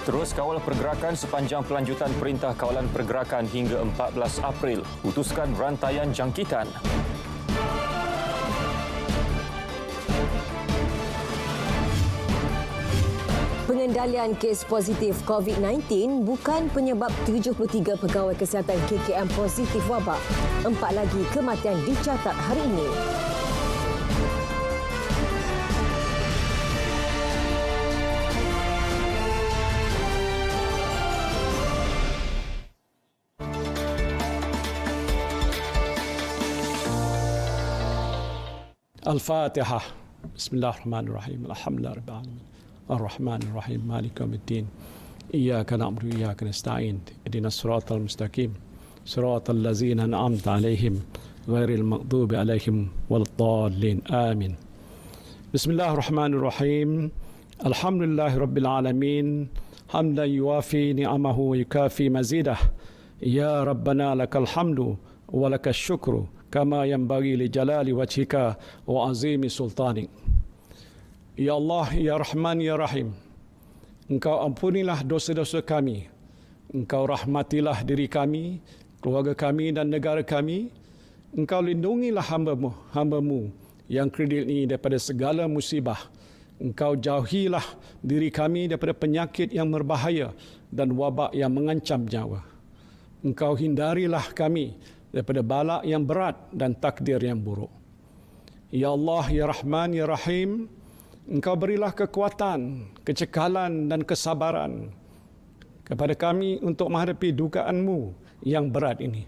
Terus kawal pergerakan sepanjang pelanjutan Perintah Kawalan Pergerakan hingga 14 April. Putuskan rantaian jangkitan. Pengendalian kes positif COVID-19 bukan penyebab 73 pegawai kesihatan KKM positif wabak. 4 lagi kematian dicatat hari ini. Al-Fatihah. Bismillahirrahmanirrahim. Alhamdulillah rabbil alamin. Ar-Rahmanir-Rahim. Maliki yaumiddin. Iyyaka na'budu wa iyyaka nasta'in. Ihdinas siratal mustaqim. Siratal ladzina an'amta 'alaihim ghairil maghdubi 'alaihim waladdallin. Amin. Bismillahirrahmanirrahim. Alhamdulillahirabbil alamin. Hamdan yuwafi ni'amahu wa yukafi mazidah. Ya Rabbana lakal hamdu wa lakal syukru kama yanbaghi li jalali wajhika wa azimi sultanik. Ya Allah, Ya Rahman, Ya Rahim, Engkau ampunilah dosa-dosa kami. Engkau rahmatilah diri kami, keluarga kami dan negara kami. Engkau lindungilah hamba-Mu yang kredit ini daripada segala musibah. Engkau jauhilah diri kami daripada penyakit yang berbahaya dan wabak yang mengancam nyawa. Engkau hindarilah kami daripada bala yang berat dan takdir yang buruk. Ya Allah, Ya Rahman, Ya Rahim, Engkau berilah kekuatan, kecekalan dan kesabaran kepada kami untuk menghadapi dugaan-Mu yang berat ini.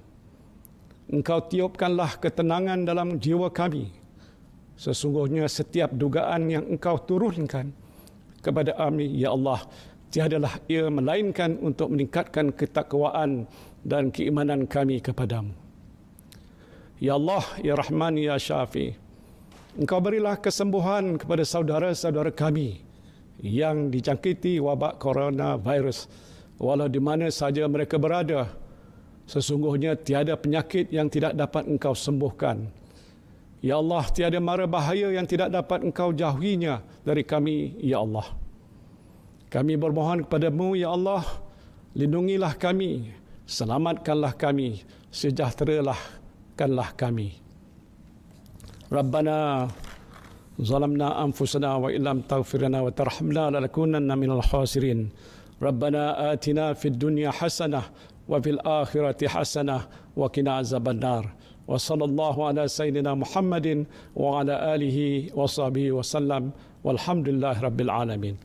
Engkau tiupkanlah ketenangan dalam jiwa kami. Sesungguhnya setiap dugaan yang Engkau turunkan kepada kami, Ya Allah, tiadalah ia melainkan untuk meningkatkan ketakwaan dan keimanan kami kepadamu. Ya Allah, Ya Rahman, Ya Syafi, Engkau berilah kesembuhan kepada saudara-saudara kami yang dijangkiti wabak coronavirus, walau di mana saja mereka berada. Sesungguhnya tiada penyakit yang tidak dapat Engkau sembuhkan. Ya Allah, tiada mara bahaya yang tidak dapat Engkau jauhinya dari kami, Ya Allah. Kami bermohon kepadamu, Ya Allah, lindungilah kami, selamatkanlah kami, sejahterakanlah kami. Rabbana zalamna anfusana wa illam taghfir lana wa tarhamna lanakunanna minal khasirin. Rabbana atina fid dunya hasanah wa fil akhirati hasanah wa qina azabannar. Wa sallallahu ala sayyidina Muhammadin wa ala alihi wa sahbihi wa sallam. Walhamdulillahi rabbil alamin.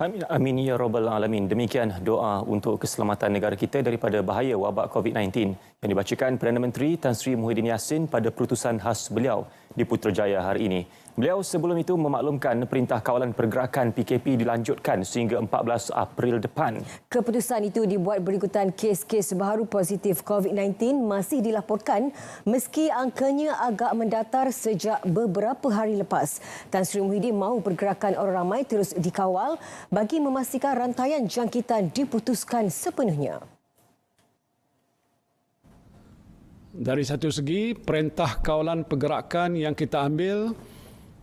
Amin ya rabbal alamin. Demikian doa untuk keselamatan negara kita daripada bahaya wabak COVID-19 yang dibacakan Perdana Menteri Tan Sri Muhyiddin Yassin pada perutusan khas beliau di Putrajaya hari ini. Beliau sebelum itu memaklumkan Perintah Kawalan Pergerakan PKP dilanjutkan sehingga 14 April depan. Keputusan itu dibuat berikutan kes-kes baru positif COVID-19 masih dilaporkan meski angkanya agak mendatar sejak beberapa hari lepas. Tan Sri Muhyiddin mahu pergerakan orang ramai terus dikawal bagi memastikan rantaian jangkitan diputuskan sepenuhnya. Dari satu segi, Perintah Kawalan Pergerakan yang kita ambil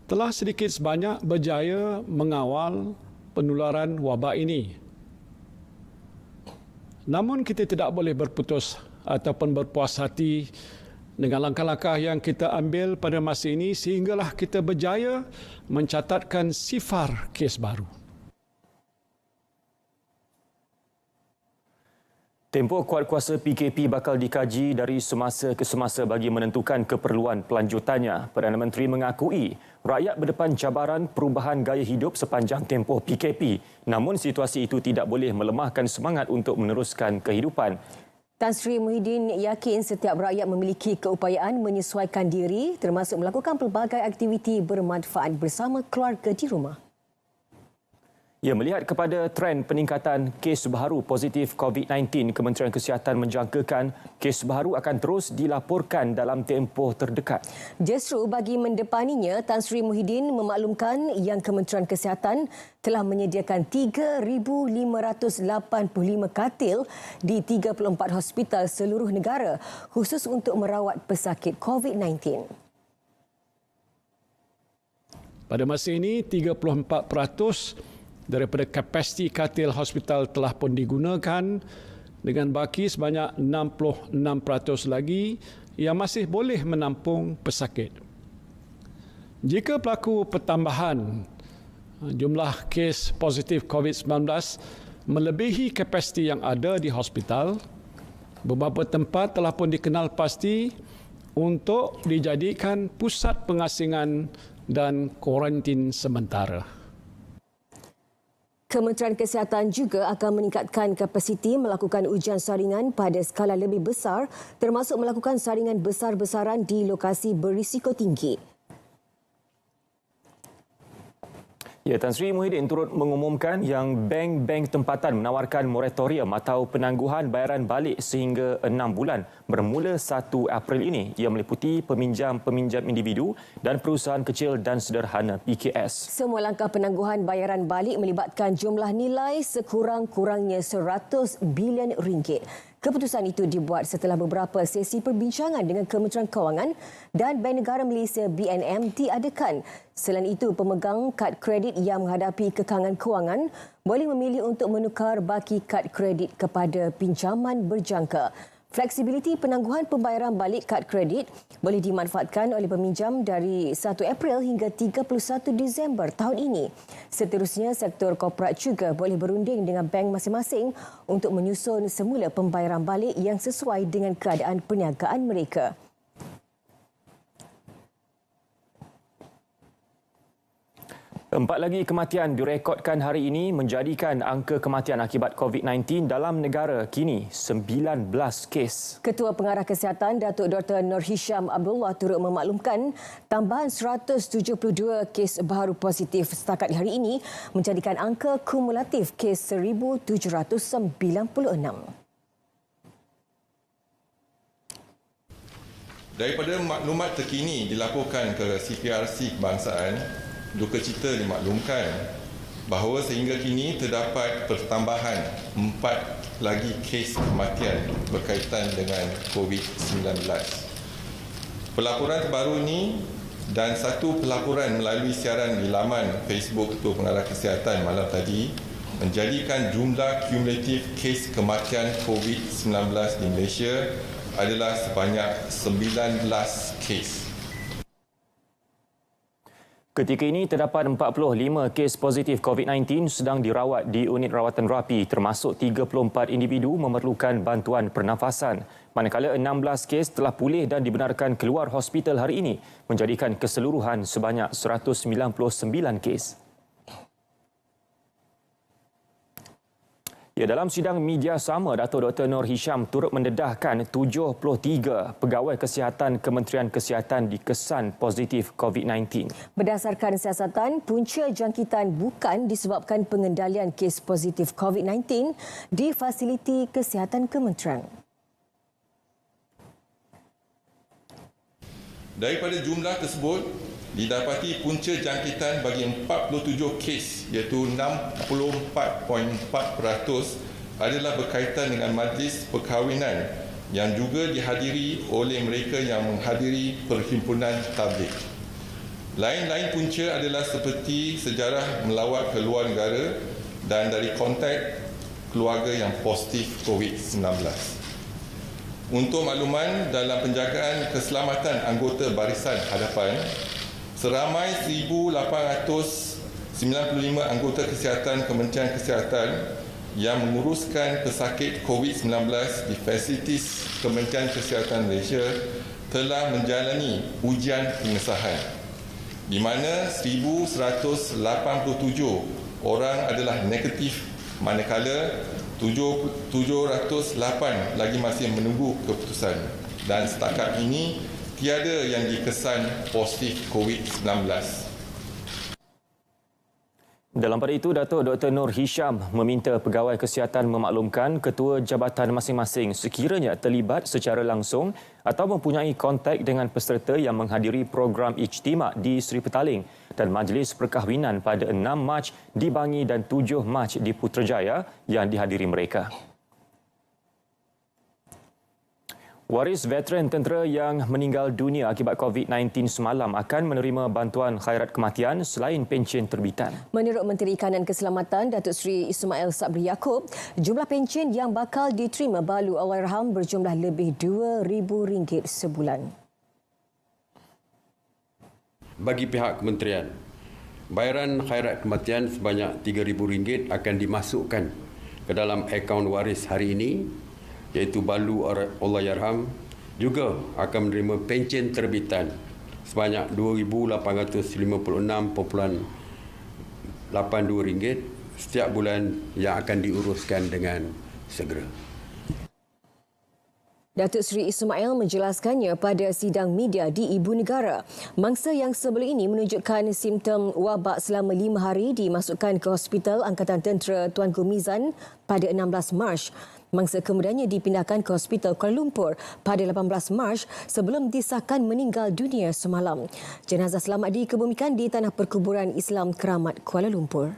telah sedikit sebanyak berjaya mengawal penularan wabak ini. Namun kita tidak boleh berputus ataupun berpuas hati dengan langkah-langkah yang kita ambil pada masa ini sehinggalah kita berjaya mencatatkan sifar kes baru. Tempoh kuatkuasa PKP bakal dikaji dari semasa ke semasa bagi menentukan keperluan pelanjutannya. Perdana Menteri mengakui rakyat berdepan cabaran perubahan gaya hidup sepanjang tempoh PKP. Namun situasi itu tidak boleh melemahkan semangat untuk meneruskan kehidupan. Tan Sri Muhyiddin yakin setiap rakyat memiliki keupayaan menyesuaikan diri termasuk melakukan pelbagai aktiviti bermanfaat bersama keluarga di rumah. Ya, melihat kepada trend peningkatan kes baru positif COVID-19, Kementerian Kesihatan menjangkakan kes baru akan terus dilaporkan dalam tempoh terdekat. Justru bagi mendepaninya, Tan Sri Muhyiddin memaklumkan yang Kementerian Kesihatan telah menyediakan 3,585 katil di 34 hospital seluruh negara khusus untuk merawat pesakit COVID-19. Pada masa ini, 34% daripada kapasiti katil hospital telah pun digunakan dengan baki sebanyak 66% lagi yang masih boleh menampung pesakit. Jika berlaku pertambahan jumlah kes positif COVID-19 melebihi kapasiti yang ada di hospital, beberapa tempat telah pun dikenal pasti untuk dijadikan pusat pengasingan dan kuarantin sementara. Kementerian Kesihatan juga akan meningkatkan kapasiti melakukan ujian saringan pada skala lebih besar, termasuk melakukan saringan besar-besaran di lokasi berisiko tinggi. Ya, Tan Sri Muhyiddin turut mengumumkan yang bank-bank tempatan menawarkan moratorium atau penangguhan bayaran balik sehingga 6 bulan bermula 1 April ini. Ia meliputi peminjam-peminjam individu dan perusahaan kecil dan sederhana PKS. Semua langkah penangguhan bayaran balik melibatkan jumlah nilai sekurang-kurangnya 100 bilion ringgit. Keputusan itu dibuat setelah beberapa sesi perbincangan dengan Kementerian Kewangan dan Bank Negara Malaysia BNM diadakan. Selain itu, pemegang kad kredit yang menghadapi kekangan kewangan boleh memilih untuk menukar baki kad kredit kepada pinjaman berjangka. Fleksibiliti penangguhan pembayaran balik kad kredit boleh dimanfaatkan oleh peminjam dari 1 April hingga 31 Disember tahun ini. Seterusnya, sektor korporat juga boleh berunding dengan bank masing-masing untuk menyusun semula pembayaran balik yang sesuai dengan keadaan perniagaan mereka. Empat lagi kematian direkodkan hari ini menjadikan angka kematian akibat COVID-19 dalam negara kini 19 kes. Ketua Pengarah Kesihatan Datuk Dr. Nur Hisham Abdullah turut memaklumkan tambahan 172 kes baru positif setakat hari ini menjadikan angka kumulatif kes 1,796. Daripada maklumat terkini dilaporkan ke CPRC Kebangsaan, duka cita dimaklumkan bahawa sehingga kini terdapat pertambahan 4 lagi kes kematian berkaitan dengan COVID-19. Pelaporan terbaru ini dan satu pelaporan melalui siaran di laman Facebook Ketua Pengarah Kesihatan malam tadi menjadikan jumlah kumulatif kes kematian COVID-19 di Malaysia adalah sebanyak 19 kes. Ketika ini, terdapat 45 kes positif COVID-19 sedang dirawat di unit rawatan rapi termasuk 34 individu memerlukan bantuan pernafasan. Manakala 16 kes telah pulih dan dibenarkan keluar hospital hari ini menjadikan keseluruhan sebanyak 199 kes. Ya, dalam sidang media sama, Datuk Dr. Nur Hisham turut mendedahkan 73 pegawai kesihatan Kementerian Kesihatan dikesan positif COVID-19. Berdasarkan siasatan, punca jangkitan bukan disebabkan pengendalian kes positif COVID-19 di fasiliti kesihatan kementerian. Daripada jumlah tersebut, didapati punca jangkitan bagi 47 kes iaitu 64.4% adalah berkaitan dengan majlis perkahwinan yang juga dihadiri oleh mereka yang menghadiri perhimpunan tabligh. Lain-lain punca adalah seperti sejarah melawat ke luar negara dan dari kontak keluarga yang positif COVID-19. Untuk makluman, dalam penjagaan keselamatan anggota barisan hadapan, seramai 1,895 anggota kesihatan Kementerian Kesihatan yang menguruskan pesakit COVID-19 di fasilitis Kementerian Kesihatan Malaysia telah menjalani ujian pengesahan, di mana 1,187 orang adalah negatif, manakala 708 lagi masih menunggu keputusan. Dan setakat ini, tiada yang dikesan positif COVID-19. Dalam pada itu, Datuk Dr. Nur Hisham meminta pegawai kesihatan memaklumkan ketua jabatan masing-masing sekiranya terlibat secara langsung atau mempunyai kontak dengan peserta yang menghadiri program ijtima di Seri Petaling dan majlis perkahwinan pada 6 Mac di Bangi dan 7 Mac di Putrajaya yang dihadiri mereka. Waris veteran tentera yang meninggal dunia akibat COVID-19 semalam akan menerima bantuan khairat kematian selain pencen terbitan. Menurut Menteri Kanan Keselamatan Datuk Seri Ismail Sabri Yaakob, jumlah pencen yang bakal diterima Balu Allahyarham berjumlah lebih RM2,000 sebulan. Bagi pihak kementerian, bayaran khairat kematian sebanyak RM3,000 akan dimasukkan ke dalam akaun waris hari ini, iaitu Balu Allahyarham juga akan menerima pencen terbitan sebanyak RM2,856.82 setiap bulan yang akan diuruskan dengan segera. Datuk Seri Ismail menjelaskannya pada sidang media di Ibu Negara. Mangsa yang sebelum ini menunjukkan simptom wabak selama 5 hari dimasukkan ke Hospital Angkatan Tentera Tuanku Mizan pada 16 Mac. Mangsa kemudiannya dipindahkan ke Hospital Kuala Lumpur pada 18 Mac sebelum disahkan meninggal dunia semalam. Jenazah selamat dikebumikan di Tanah Perkuburan Islam Keramat Kuala Lumpur.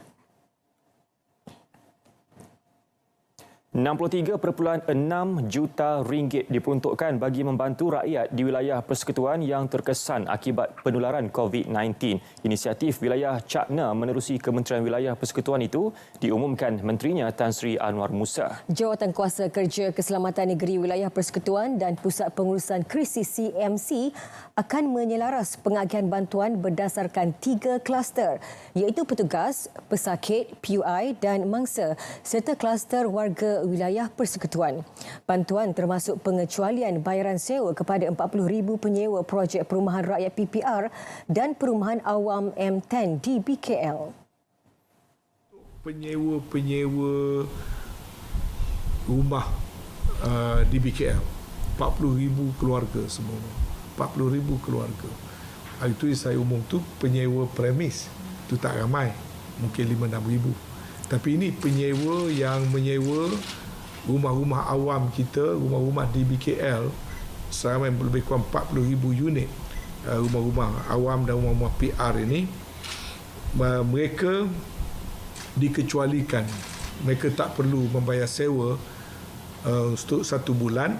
RM63.6 juta diperuntukkan bagi membantu rakyat di wilayah persekutuan yang terkesan akibat penularan COVID-19. Inisiatif wilayah Cakna menerusi Kementerian Wilayah Persekutuan itu diumumkan Menterinya Tan Sri Anwar Musa. Jawatan Kuasa Kerja Keselamatan Negeri Wilayah Persekutuan dan Pusat Pengurusan Krisis CMC akan menyelaras pengagihan bantuan berdasarkan 3 kluster, iaitu petugas, pesakit, PUI dan mangsa serta kluster warga wilayah persekutuan. Bantuan termasuk pengecualian bayaran sewa kepada 40,000 penyewa projek perumahan rakyat PPR dan perumahan awam M10 di BKL. Penyewa rumah di BKL, 40,000 keluarga semua. 40,000 keluarga. Hari itu saya umum tu penyewa premis. Itu tak ramai. Mungkin 5-6,000. Tapi ini penyewa yang menyewa rumah-rumah awam kita, rumah-rumah di BKL, seramai lebih kurang 40,000 unit rumah-rumah awam dan rumah-rumah PR ini. Mereka dikecualikan. Mereka tak perlu membayar sewa untuk 1 bulan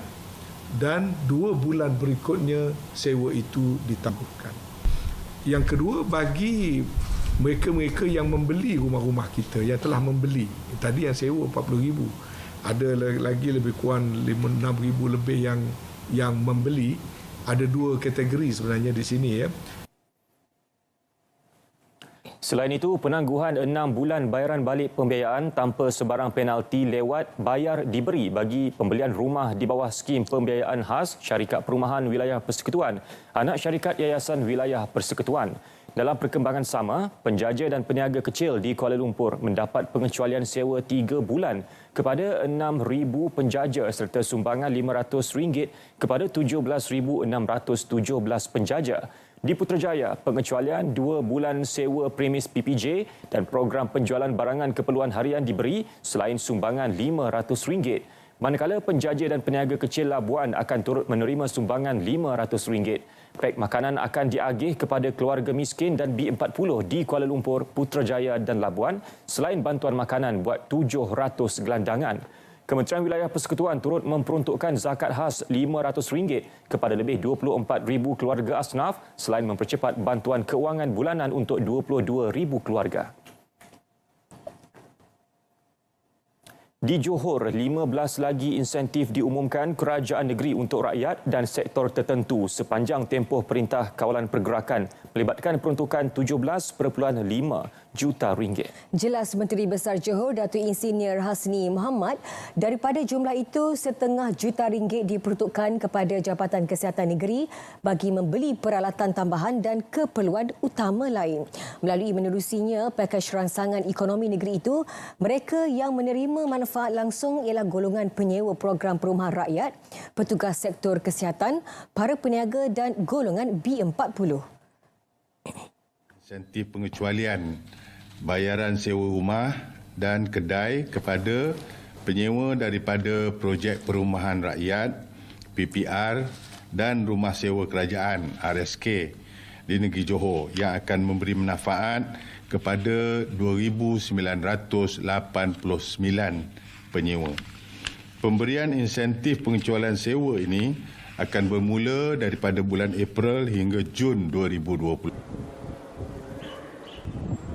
dan 2 bulan berikutnya sewa itu ditangguhkan. Yang kedua, bagi mereka-mereka yang membeli rumah-rumah kita, yang telah membeli, tadi yang sewa 40,000, ada lagi lebih kurang 6,000 lebih yang membeli. Ada 2 kategori sebenarnya di sini ya. Selain itu, penangguhan 6 bulan bayaran balik pembiayaan tanpa sebarang penalti lewat bayar diberi bagi pembelian rumah di bawah skim pembiayaan khas Syarikat Perumahan Wilayah Persekutuan, anak syarikat Yayasan Wilayah Persekutuan. Dalam perkembangan sama, penjaja dan peniaga kecil di Kuala Lumpur mendapat pengecualian sewa 3 bulan kepada 6,000 penjaja serta sumbangan RM500 kepada 17,617 penjaja. Di Putrajaya, pengecualian 2 bulan sewa premis PPJ dan program penjualan barangan keperluan harian diberi selain sumbangan RM500. Manakala penjaja dan peniaga kecil Labuan akan turut menerima sumbangan RM500. Pek makanan akan diagih kepada keluarga miskin dan B40 di Kuala Lumpur, Putrajaya dan Labuan selain bantuan makanan buat 700 gelandangan. Kementerian Wilayah Persekutuan turut memperuntukkan zakat khas RM500 kepada lebih 24,000 keluarga asnaf selain mempercepat bantuan keuangan bulanan untuk 22,000 keluarga. Di Johor, 15 lagi insentif diumumkan kerajaan negeri untuk rakyat dan sektor tertentu sepanjang tempoh Perintah Kawalan Pergerakan melibatkan peruntukan RM17.5 juta. Jelas Menteri Besar Johor Datuk Insinyur Hasni Mohamad, daripada jumlah itu RM0,5 juta diperuntukkan kepada Jabatan Kesihatan Negeri bagi membeli peralatan tambahan dan keperluan utama lain. Melalui menerusinya pakej rangsangan ekonomi negeri itu, mereka yang menerima manfaat langsung ialah golongan penyewa program perumahan rakyat, petugas sektor kesihatan, para peniaga dan golongan B40. Insentif pengecualian bayaran sewa rumah dan kedai kepada penyewa daripada projek perumahan rakyat, PPR dan rumah sewa kerajaan, RSK di negeri Johor yang akan memberi manfaat kepada 2,989 penyewa. Pemberian insentif pengecualian sewa ini akan bermula daripada bulan April hingga Jun 2020.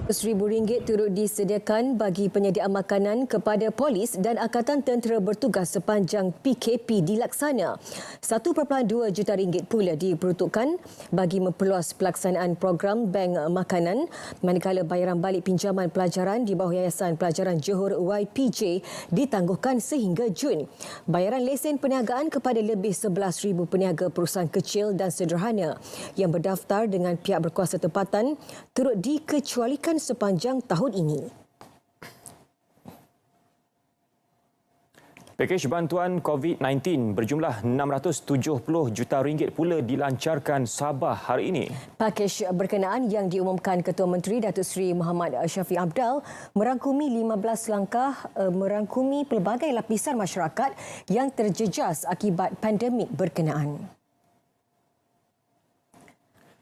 RM1,000 turut disediakan bagi penyediaan makanan kepada polis dan Angkatan Tentera bertugas sepanjang PKP dilaksana. RM1.2 juta pula diperuntukkan bagi memperluas pelaksanaan program bank makanan, manakala bayaran balik pinjaman pelajaran di bawah Yayasan Pelajaran Johor YPJ ditangguhkan sehingga Jun. Bayaran lesen perniagaan kepada lebih 11,000 peniaga perusahaan kecil dan sederhana yang berdaftar dengan pihak berkuasa tempatan turut dikecualikan sepanjang tahun ini. Pakej bantuan COVID-19 berjumlah RM670 juta pula dilancarkan Sabah hari ini. Pakej berkenaan yang diumumkan Ketua Menteri Datuk Seri Muhammad Shafie Apdal merangkumi 15 langkah merangkumi pelbagai lapisan masyarakat yang terjejas akibat pandemik berkenaan.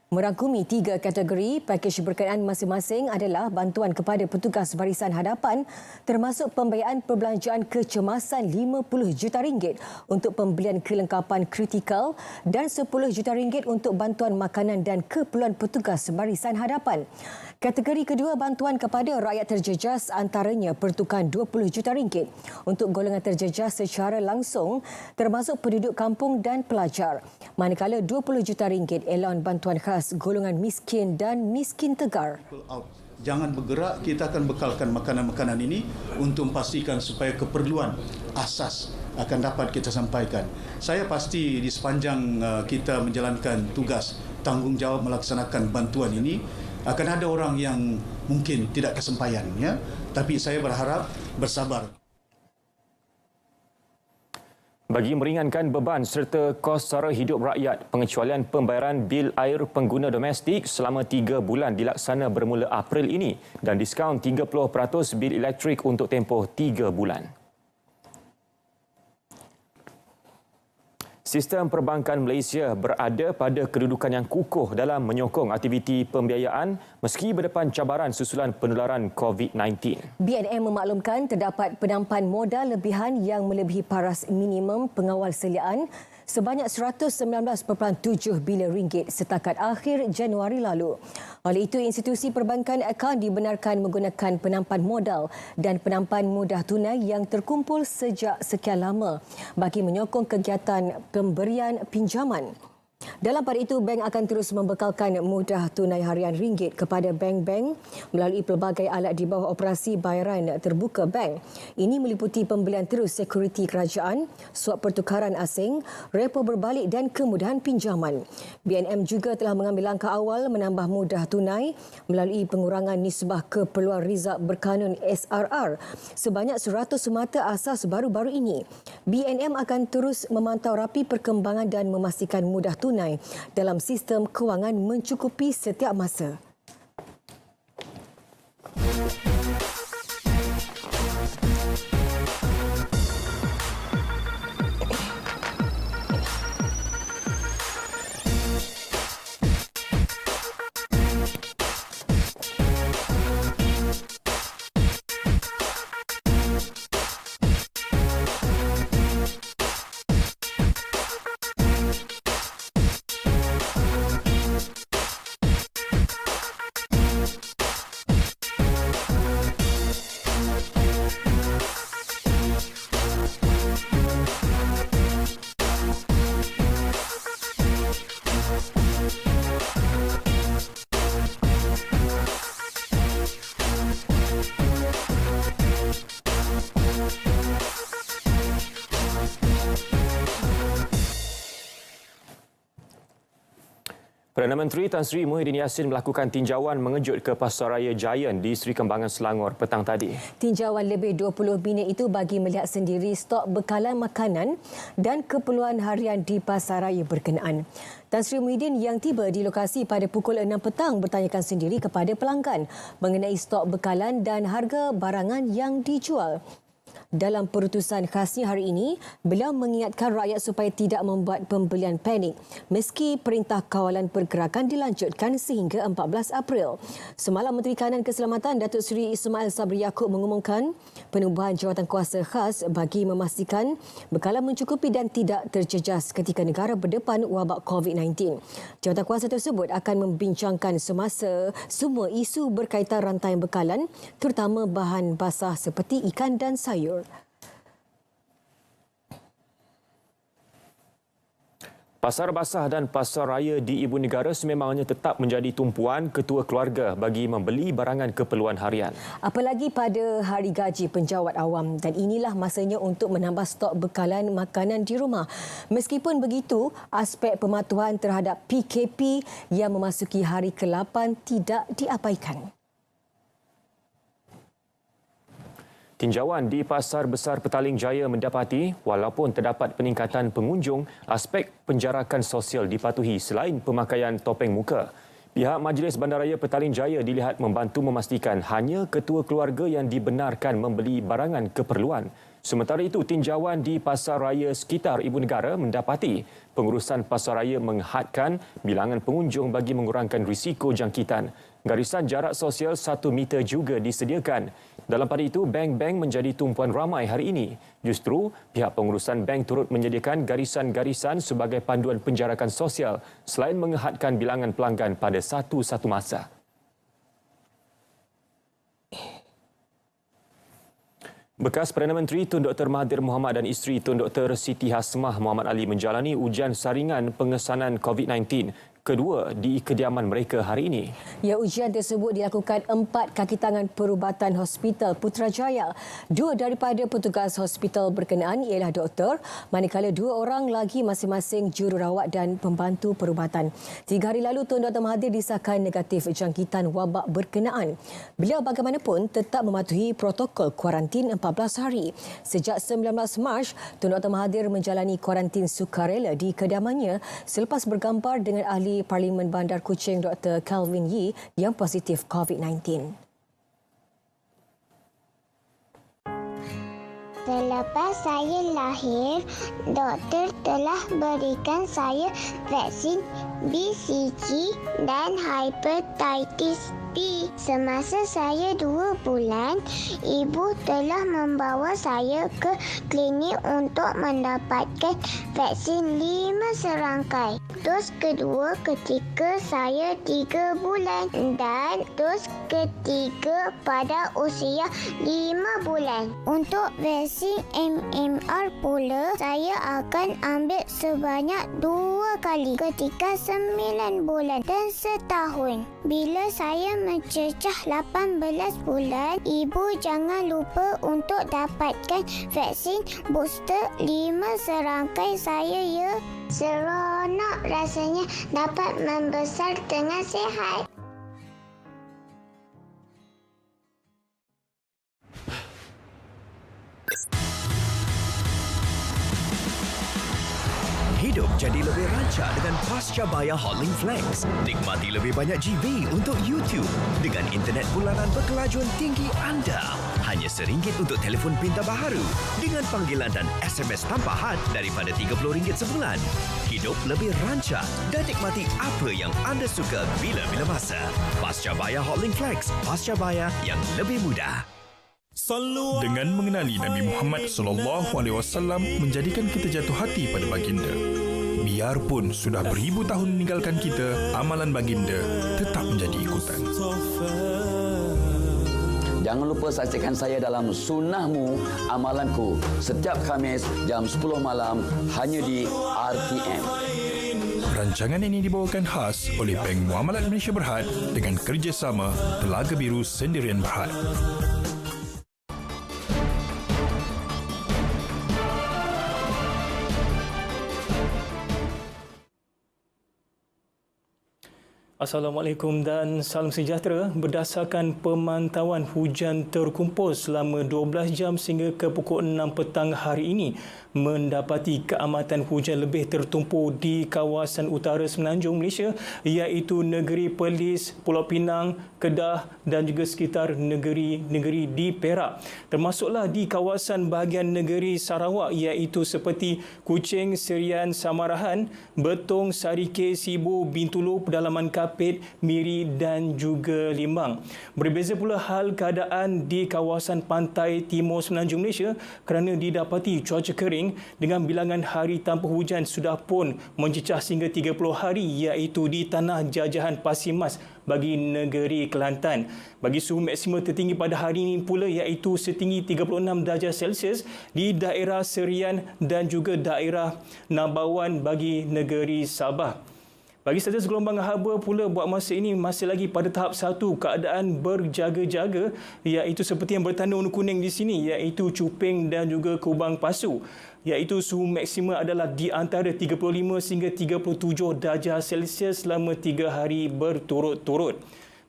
Merangkumi 3 kategori, pakej berkenaan masing-masing adalah bantuan kepada petugas barisan hadapan termasuk pembiayaan perbelanjaan kecemasan RM50 juta untuk pembelian kelengkapan kritikal dan RM10 juta untuk bantuan makanan dan keperluan petugas barisan hadapan. Kategori kedua, bantuan kepada rakyat terjejas antaranya pertukaran RM20 juta untuk golongan terjejas secara langsung termasuk penduduk kampung dan pelajar. Manakala RM20 juta elon bantuan khas golongan miskin dan miskin tegar. Jangan bergerak, kita akan bekalkan makanan-makanan ini untuk memastikan supaya keperluan asas akan dapat kita sampaikan. Saya pasti di sepanjang kita menjalankan tugas tanggungjawab melaksanakan bantuan ini, akan ada orang yang mungkin tidak kesempayan, ya. Tapi saya berharap bersabar. Bagi meringankan beban serta kos sara hidup rakyat, pengecualian pembayaran bil air pengguna domestik selama 3 bulan dilaksana bermula April ini dan diskaun 30% bil elektrik untuk tempoh 3 bulan. Sistem perbankan Malaysia berada pada kedudukan yang kukuh dalam menyokong aktiviti pembiayaan meski berdepan cabaran susulan penularan COVID-19. BNM memaklumkan terdapat penampan modal lebihan yang melebihi paras minimum pengawal seliaan sebanyak RM119.7 bilion setakat akhir Januari lalu. Oleh itu, institusi perbankan akan dibenarkan menggunakan penampan modal dan penampan mudah tunai yang terkumpul sejak sekian lama bagi menyokong kegiatan pemberian pinjaman. Dalam pada itu, bank akan terus membekalkan mudah tunai harian ringgit kepada bank-bank melalui pelbagai alat di bawah operasi bayaran terbuka bank. Ini meliputi pembelian terus sekuriti kerajaan, suap pertukaran asing, repo berbalik dan kemudahan pinjaman. BNM juga telah mengambil langkah awal menambah mudah tunai melalui pengurangan nisbah keperluan rizab berkanun SRR sebanyak 100 semata asas baru-baru ini. BNM akan terus memantau rapi perkembangan dan memastikan mudah tunai dalam sistem kewangan mencukupi setiap masa. Perdana Menteri Tan Sri Muhyiddin Yassin melakukan tinjauan mengejut ke Pasaraya Giant di Seri Kembangan Selangor petang tadi. Tinjauan lebih 20 minit itu bagi melihat sendiri stok bekalan makanan dan keperluan harian di pasaraya berkenaan. Tan Sri Muhyiddin yang tiba di lokasi pada pukul 6 petang bertanyakan sendiri kepada pelanggan mengenai stok bekalan dan harga barangan yang dijual. Dalam perutusan khasnya hari ini, beliau mengingatkan rakyat supaya tidak membuat pembelian panik meski Perintah Kawalan Pergerakan dilanjutkan sehingga 14 April. Semalam Menteri Kanan Keselamatan Datuk Seri Ismail Sabri Yaakob mengumumkan penubuhan jawatankuasa khas bagi memastikan bekalan mencukupi dan tidak terjejas ketika negara berdepan wabak COVID-19. Jawatankuasa tersebut akan membincangkan semasa semua isu berkaitan rantaian bekalan, terutama bahan basah seperti ikan dan sayur. Pasar basah dan pasar raya di Ibu Negara sememangnya tetap menjadi tumpuan ketua keluarga bagi membeli barangan keperluan harian. Apalagi pada hari gaji penjawat awam, dan inilah masanya untuk menambah stok bekalan makanan di rumah. Meskipun begitu, aspek pematuhan terhadap PKP yang memasuki hari ke-8 tidak diabaikan. Tinjauan di Pasar Besar Petaling Jaya mendapati walaupun terdapat peningkatan pengunjung, aspek penjarakan sosial dipatuhi selain pemakaian topeng muka. Pihak Majlis Bandaraya Petaling Jaya dilihat membantu memastikan hanya ketua keluarga yang dibenarkan membeli barangan keperluan. Sementara itu, tinjauan di Pasar Raya sekitar Ibu Negara mendapati pengurusan Pasar Raya menghadkan bilangan pengunjung bagi mengurangkan risiko jangkitan. Garisan jarak sosial 1 meter juga disediakan. Dalam pada itu, bank-bank menjadi tumpuan ramai hari ini. Justru, pihak pengurusan bank turut menyediakan garisan-garisan sebagai panduan penjarakan sosial selain menghadkan bilangan pelanggan pada satu masa. Bekas Perdana Menteri Tun Dr. Mahathir Mohamad dan isteri Tun Dr. Siti Hasmah Muhammad Ali menjalani ujian saringan pengesanan COVID-19 kedua di kediaman mereka hari ini. Ya, ujian tersebut dilakukan 4 kaki tangan perubatan Hospital Putrajaya. 2 daripada petugas hospital berkenaan ialah doktor, manakala 2 orang lagi masing-masing jururawat dan pembantu perubatan. 3 hari lalu, Tun Dr. Mahathir disahkan negatif jangkitan wabak berkenaan. Beliau bagaimanapun tetap mematuhi protokol kuarantin 14 hari. Sejak 19 Mac, Tun Dr. Mahathir menjalani kuarantin sukarela di kediamannya selepas bergambar dengan ahli Parlimen Bandar Kuching Dr. Calvin Yee yang positif COVID-19. Selepas saya lahir, doktor telah berikan saya vaksin BCG dan hepatitis B. Semasa saya 2 bulan, ibu telah membawa saya ke klinik untuk mendapatkan vaksin 5 serangkai. Dos kedua ketika saya 3 bulan dan dos ketiga pada usia 5 bulan. Untuk vaksin MMR pula, saya akan ambil sebanyak 2 kali ketika 9 bulan dan setahun. Bila saya mencecah 18 bulan, ibu jangan lupa untuk dapatkan vaksin booster 5 serangkai saya ya. Seronok rasanya dapat membesar dengan sihat. Hidup jadi lebih rancak dengan Pascabaya Hotlink Flex. Nikmati lebih banyak GB untuk YouTube dengan internet bulanan berkelajuan tinggi anda. Hanya RM1 untuk telefon pintar baharu dengan panggilan dan SMS tanpa had daripada RM30 sebulan. Hidup lebih rancak dan nikmati apa yang anda suka bila-bila masa. Pascabaya Hotlink Flex. Pascabaya yang lebih mudah. Dengan mengenali Nabi Muhammad SAW menjadikan kita jatuh hati pada baginda. Biarpun sudah beribu tahun meninggalkan kita, amalan baginda tetap menjadi ikutan. Jangan lupa saksikan saya dalam Sunnahmu Amalanku setiap Khamis jam 10 malam hanya di RTM. Rancangan ini dibawakan khas oleh Bank Muamalat Malaysia Berhad dengan kerjasama Telaga Biru Sendirian Berhad. Assalamualaikum dan salam sejahtera. Berdasarkan pemantauan, hujan terkumpul selama 12 jam sehingga ke pukul 6 petang hari ini mendapati keamatan hujan lebih tertumpu di kawasan utara semenanjung Malaysia iaitu negeri Perlis, Pulau Pinang, Kedah dan juga sekitar negeri-negeri di Perak. Termasuklah di kawasan bahagian negeri Sarawak iaitu seperti Kuching, Serian, Samarahan, Betong, Sarike, Sibu, Bintulu, Pedalaman Kapit, Miri dan juga Limbang. Berbeza pula hal keadaan di kawasan pantai timur semenanjung Malaysia kerana didapati cuaca kering dengan bilangan hari tanpa hujan sudah pun mencecah sehingga 30 hari iaitu di tanah jajahan Pasir Mas bagi negeri Kelantan. Bagi suhu maksimum tertinggi pada hari ini pula iaitu setinggi 36 darjah Celsius di daerah Serian dan juga daerah Nabawan bagi negeri Sabah. Bagi status gelombang haba pula buat masa ini masih lagi pada tahap 1 keadaan berjaga-jaga iaitu seperti yang bertanda warna kuning di sini iaitu Cuping dan juga Kubang Pasu iaitu suhu maksimum adalah di antara 35 sehingga 37 darjah Celsius selama 3 hari berturut-turut.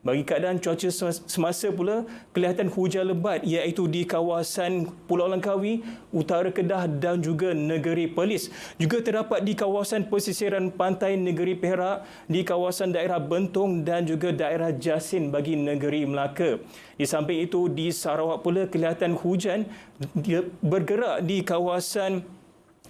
Bagi keadaan cuaca semasa pula, kelihatan hujan lebat iaitu di kawasan Pulau Langkawi, Utara Kedah dan juga negeri Perlis. Juga terdapat di kawasan pesisiran pantai negeri Perak, di kawasan daerah Bentong dan juga daerah Jasin bagi negeri Melaka. Di samping itu, di Sarawak pula kelihatan hujan bergerak di kawasan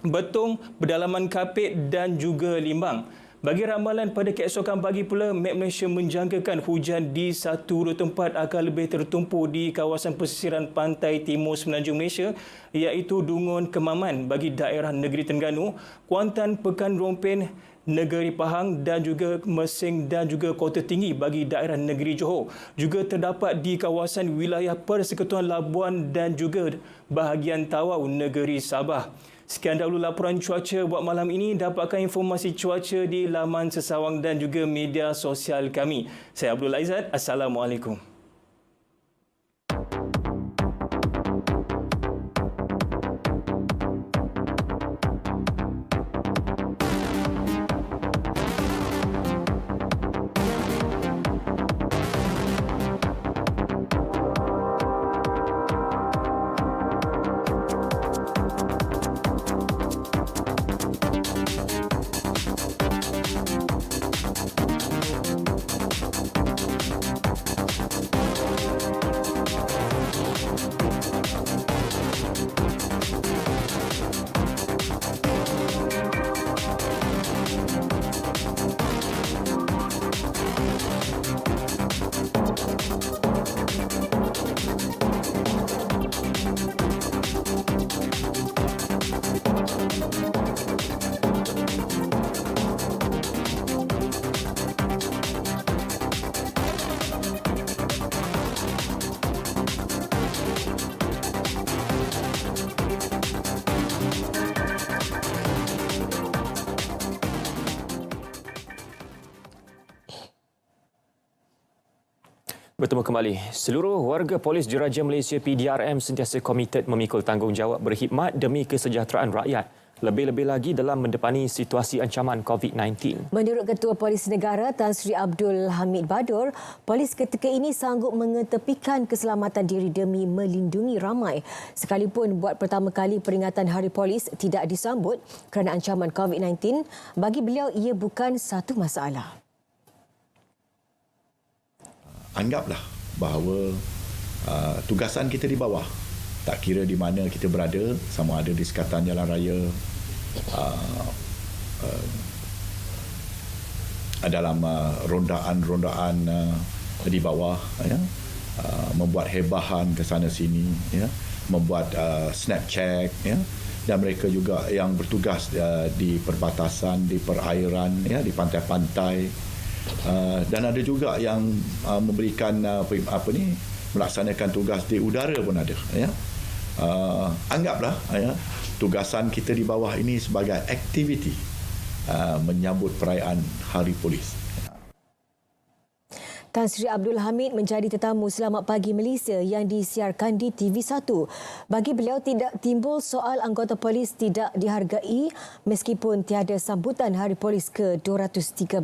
Betong, Pedalaman Kapit dan juga Limbang. Bagi ramalan pada keesokan pagi pula, Met Malaysia menjangkakan hujan di satu dua tempat akan lebih tertumpu di kawasan pesisiran pantai timur semenanjung Malaysia iaitu Dungun, Kemaman bagi daerah negeri Terengganu, Kuantan, Pekan Rompen, negeri Pahang dan juga Mersing dan juga Kota Tinggi bagi daerah negeri Johor. Juga terdapat di kawasan wilayah Persekutuan Labuan dan juga bahagian Tawau negeri Sabah. Sekian dahulu laporan cuaca buat malam ini. Dapatkan informasi cuaca di laman sesawang dan juga media sosial kami. Saya Abdul Aizat. Assalamualaikum. Bertemu kembali. Seluruh warga Polis Diraja Malaysia PDRM sentiasa komited memikul tanggungjawab berkhidmat demi kesejahteraan rakyat. Lebih-lebih lagi dalam mendepani situasi ancaman COVID-19. Menurut Ketua Polis Negara Tan Sri Abdul Hamid Badur, polis ketika ini sanggup mengetepikan keselamatan diri demi melindungi ramai. Sekalipun buat pertama kali peringatan Hari Polis tidak disambut kerana ancaman COVID-19, bagi beliau ia bukan satu masalah. Anggaplah bahawa tugasan kita di bawah, tak kira di mana kita berada, sama ada di sekatan jalan raya, dalam rondaan-rondaan di bawah, ya, membuat hebahan ke sana sini, ya, membuat snap check, ya, dan mereka juga yang bertugas di perbatasan, di perairan, ya, di pantai-pantai. Dan ada juga yang memberikan melaksanakan tugas di udara pun ada, ya. Anggaplah, ya, tugasan kita di bawah ini sebagai aktiviti menyambut perayaan Hari Polis. Tan Sri Abdul Hamid menjadi tetamu Selamat Pagi Malaysia yang disiarkan di TV1. Bagi beliau, tidak timbul soal anggota polis tidak dihargai meskipun tiada sambutan Hari Polis ke-213.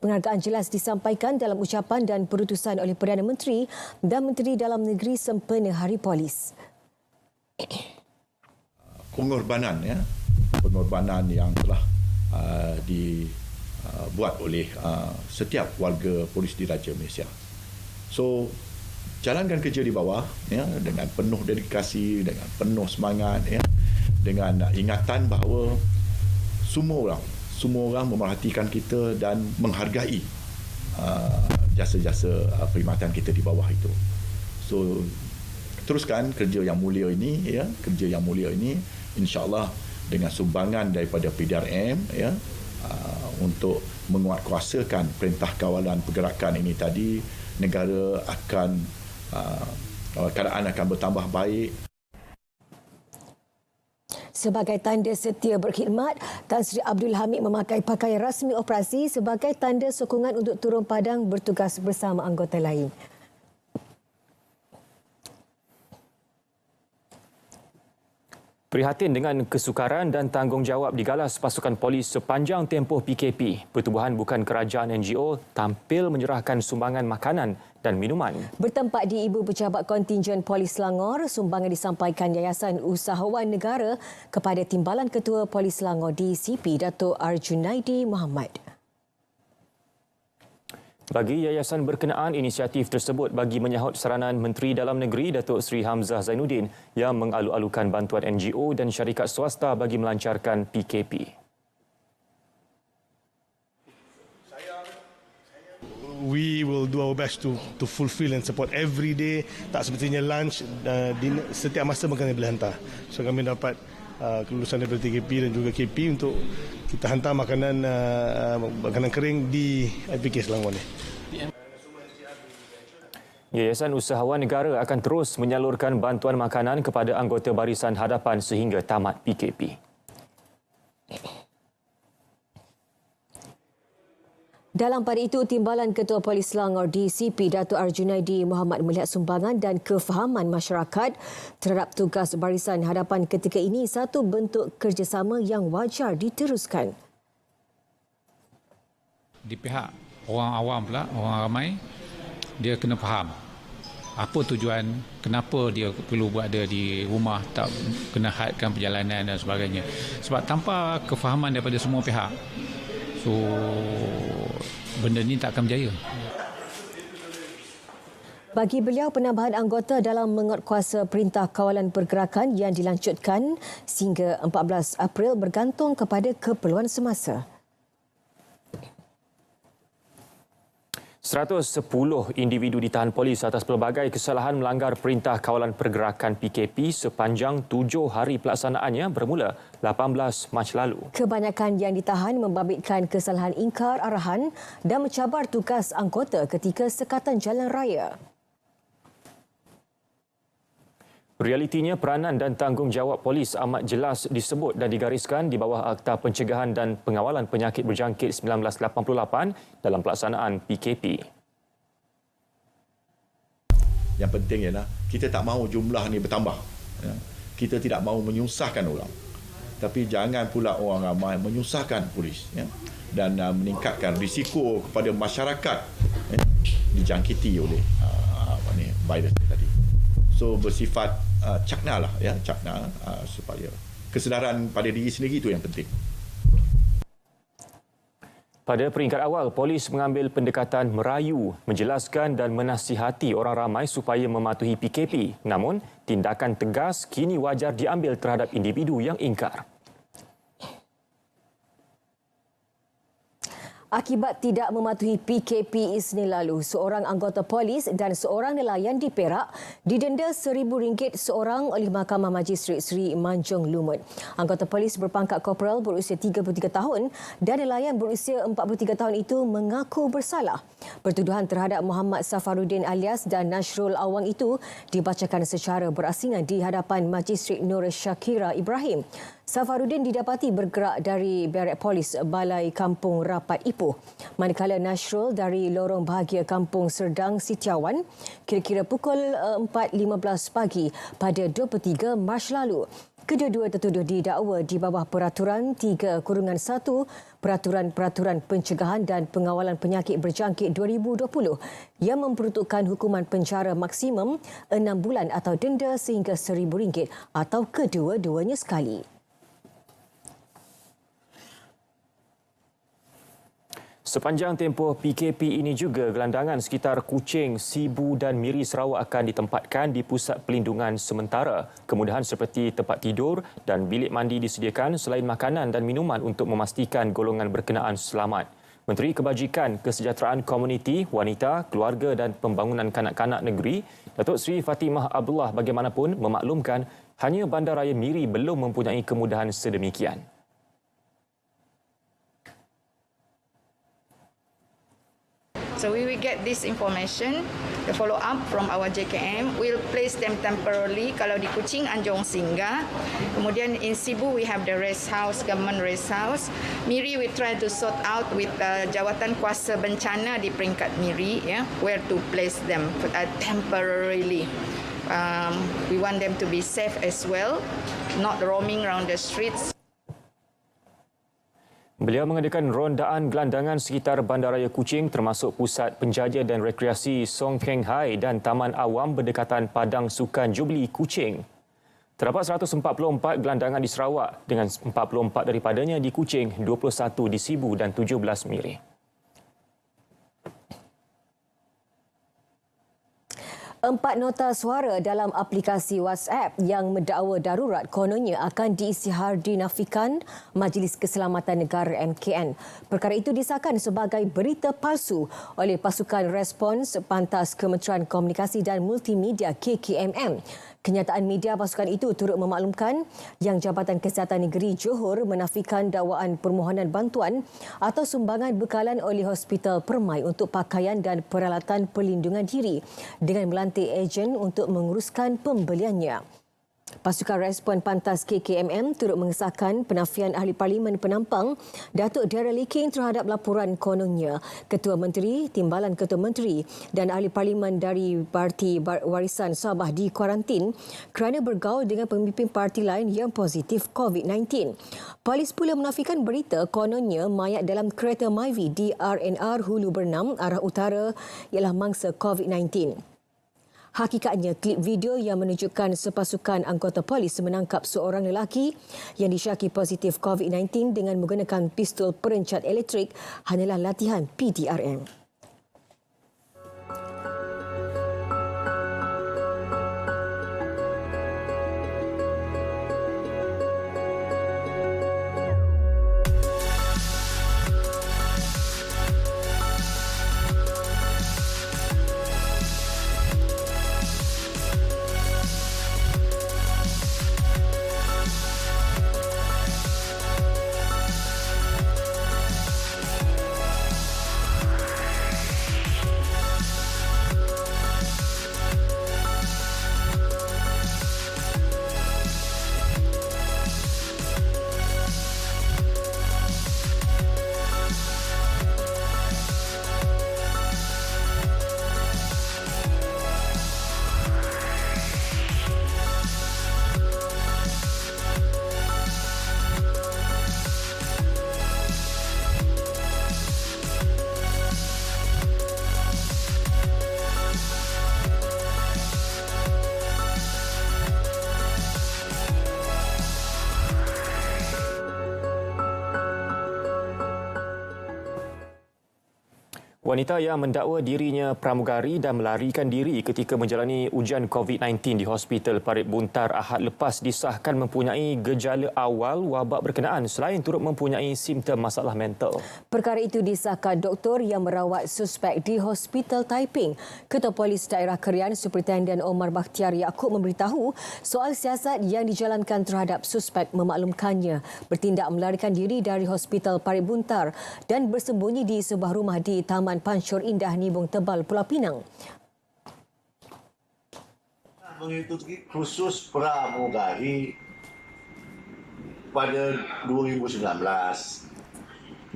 Penghargaan jelas disampaikan dalam ucapan dan perutusan oleh Perdana Menteri dan Menteri Dalam Negeri sempena Hari Polis. Pengorbanan yang telah dibuat oleh setiap warga polis diraja Malaysia. So jalankan kerja di bawah dengan penuh dedikasi, dengan penuh semangat, dengan ingatan bahawa semua orang memerhatikan kita dan menghargai jasa-jasa perkhidmatan kita di bawah itu. So teruskan kerja yang mulia ini, insya-Allah dengan sumbangan daripada PDRM untuk menguatkuasakan perintah kawalan pergerakan ini tadi, negara akan keadaan akan bertambah baik. Sebagai tanda setia berkhidmat, Tan Sri Abdul Hamid memakai pakaian rasmi operasi sebagai tanda sokongan untuk turun padang bertugas bersama anggota lain. Prihatin dengan kesukaran dan tanggungjawab digalas pasukan polis sepanjang tempoh PKP, Pertubuhan Bukan Kerajaan NGO tampil menyerahkan sumbangan makanan dan minuman. Bertempat di Ibu Pejabat Kontingen Polis Selangor, sumbangan disampaikan Yayasan Usahawan Negara kepada Timbalan Ketua Polis Selangor DCP, Dato' Arjunaidi Muhammad. Bagi yayasan berkenaan, inisiatif tersebut bagi menyahut saranan Menteri Dalam Negeri Datuk Seri Hamzah Zainuddin yang mengalu-alukan bantuan NGO dan syarikat swasta bagi melancarkan PKP. We will do our best to fulfill and support every day. Tak sepertinya lunch, setiap masa makanan boleh hantar. So kami dapat kelulusan daripada TKP dan juga KP untuk kita hantar makanan kering di IPK Selangor ni. Yayasan Usahawan Negara akan terus menyalurkan bantuan makanan kepada anggota Barisan Hadapan sehingga tamat PKP. Dalam pada itu, Timbalan Ketua Polis Selangor DCP Dato' Arjunaidi Muhammad melihat sumbangan dan kefahaman masyarakat terhadap tugas Barisan Hadapan ketika ini satu bentuk kerjasama yang wajar diteruskan. Di pihak orang awam pula, orang ramai, dia kena faham apa tujuan, kenapa dia perlu berada di rumah, tak kena hadkan perjalanan dan sebagainya. Sebab tanpa kefahaman daripada semua pihak, so benda ni tak akan berjaya. Bagi beliau, penambahan anggota dalam menguatkuasa Perintah Kawalan Pergerakan yang dilanjutkan sehingga 14 April bergantung kepada keperluan semasa. 110 individu ditahan polis atas pelbagai kesalahan melanggar Perintah Kawalan Pergerakan PKP sepanjang 7 hari pelaksanaannya bermula 18 Mac lalu. Kebanyakan yang ditahan membabitkan kesalahan ingkar arahan dan mencabar tugas anggota ketika sekatan jalan raya. Realitinya, peranan dan tanggungjawab polis amat jelas disebut dan digariskan di bawah Akta Pencegahan dan Pengawalan Penyakit Berjangkit 1988 dalam pelaksanaan PKP. Yang penting ialah kita tak mahu jumlah ni bertambah. Kita tidak mahu menyusahkan orang. Tapi jangan pula orang ramai menyusahkan polis dan meningkatkan risiko kepada masyarakat dijangkiti oleh virus tadi. So bersifat cakna lah, supaya kesedaran pada diri sendiri itu yang penting. Pada peringkat awal, polis mengambil pendekatan merayu, menjelaskan dan menasihati orang ramai supaya mematuhi PKP. Namun, tindakan tegas kini wajar diambil terhadap individu yang ingkar. Akibat tidak mematuhi PKP Isnin lalu, seorang anggota polis dan seorang nelayan di Perak didenda RM1,000 seorang oleh Mahkamah Majistret Seri Manjung Lumut. Anggota polis berpangkat korporal berusia 33 tahun dan nelayan berusia 43 tahun itu mengaku bersalah. Pertuduhan terhadap Muhammad Safaruddin alias dan Nasrul Awang itu dibacakan secara berasingan di hadapan Majistret Nur Syakira Ibrahim. Safarudin didapati bergerak dari Barek Polis Balai Kampung Rapat Ipoh. Manakala Nasrul dari Lorong Bahagia Kampung Serdang Sitiawan kira-kira pukul 4.15 pagi pada 23 Mac lalu. Kedua-dua tertuduh didakwa di bawah Peraturan 3/1 Peraturan Pencegahan dan Pengawalan Penyakit Berjangkit 2020 yang memperuntukkan hukuman penjara maksimum 6 bulan atau denda sehingga RM1,000 atau kedua-duanya sekali. Sepanjang tempoh PKP ini juga, gelandangan sekitar Kuching, Sibu dan Miri Sarawak akan ditempatkan di pusat pelindungan sementara. Kemudahan seperti tempat tidur dan bilik mandi disediakan selain makanan dan minuman untuk memastikan golongan berkenaan selamat. Menteri Kebajikan, Kesejahteraan Komuniti, Wanita, Keluarga dan Pembangunan Kanak-Kanak Negeri, Datuk Seri Fatimah Abdullah bagaimanapun memaklumkan hanya Bandaraya Miri belum mempunyai kemudahan sedemikian. So we will get this information, the follow up from our JKM. We'll place them temporarily. Kalau di Kuching, Anjong Singgah. Kemudian in Sibu we have the rest house, government rest house. Miri we try to sort out with Jawatan Kuasa Bencana di peringkat Miri, where to place them temporarily. We want them to be safe as well, not roaming around the streets. Beliau mengadakan rondaan gelandangan sekitar Bandaraya Kuching termasuk pusat penjaja dan rekreasi Song Keng Hai dan Taman Awam berdekatan Padang Sukan Jubli Kuching. Terdapat 144 gelandangan di Sarawak dengan 44 daripadanya di Kuching, 21 di Sibu dan 17 Miri. 4 nota suara dalam aplikasi WhatsApp yang mendakwa darurat kononnya akan diisytihar dinafikan Majlis Keselamatan Negara MKN. Perkara itu disahkan sebagai berita palsu oleh Pasukan Respons Pantas Kementerian Komunikasi dan Multimedia KKMM. Kenyataan media pasukan itu turut memaklumkan yang Jabatan Kesihatan Negeri Johor menafikan dakwaan permohonan bantuan atau sumbangan bekalan oleh Hospital Permai untuk pakaian dan peralatan perlindungan diri dengan melantik ejen untuk menguruskan pembeliannya. Pasukan Respon Pantas KKMM turut mengesahkan penafian Ahli Parlimen Penampang Datuk Darryl King terhadap laporan kononnya Ketua Menteri, Timbalan Ketua Menteri dan Ahli Parlimen dari Parti Warisan Sabah di kuarantin kerana bergaul dengan pemimpin parti lain yang positif COVID-19. Polis pula menafikan berita kononnya mayat dalam kereta Myvi di RNR Hulu Bernam arah utara ialah mangsa COVID-19. Hakikatnya, klip video yang menunjukkan sepasukan anggota polis menangkap seorang lelaki yang disyaki positif COVID-19 dengan menggunakan pistol perencat elektrik hanyalah latihan PDRM. Wanita yang mendakwa dirinya pramugari dan melarikan diri ketika menjalani ujian COVID-19 di Hospital Parit Buntar Ahad lepas disahkan mempunyai gejala awal wabak berkenaan selain turut mempunyai simptom masalah mental. Perkara itu disahkan doktor yang merawat suspek di Hospital Taiping. Ketua Polis Daerah Kerian Superintendent Omar Bakhtiar Yaakob memberitahu soal siasat yang dijalankan terhadap suspek memaklumkannya bertindak melarikan diri dari Hospital Parit Buntar dan bersembunyi di sebuah rumah di Taman Pansur Indah Nibong Tebal, Pulau Pinang. Mengikuti kursus pramugari pada 2019.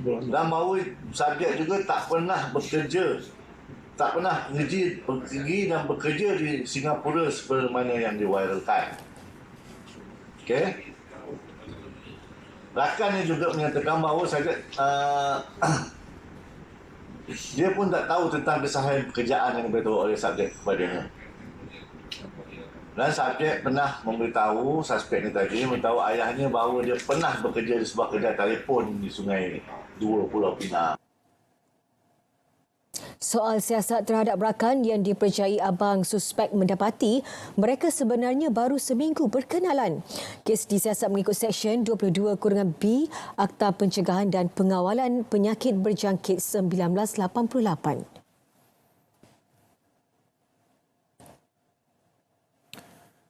Dan bahawa subjek juga tak pernah bekerja, tak pernah pergi dan bekerja di Singapura seperti mana yang diviralkan. Okey. Rakannya juga menyatakan bahawa subjek dia pun tak tahu tentang kesalahan pekerjaan yang diberitahu oleh subjek kepadanya. Dan subjek pernah memberitahu, suspek ni tadi memberitahu ayahnya bahawa dia pernah bekerja di sebuah kedai telefon di Sungai Dua, Pulau Pinang. Soal siasat terhadap rakan yang dipercayai abang suspek mendapati mereka sebenarnya baru seminggu berkenalan. Kes disiasat mengikut Seksyen 22-B Akta Pencegahan dan Pengawalan Penyakit Berjangkit 1988.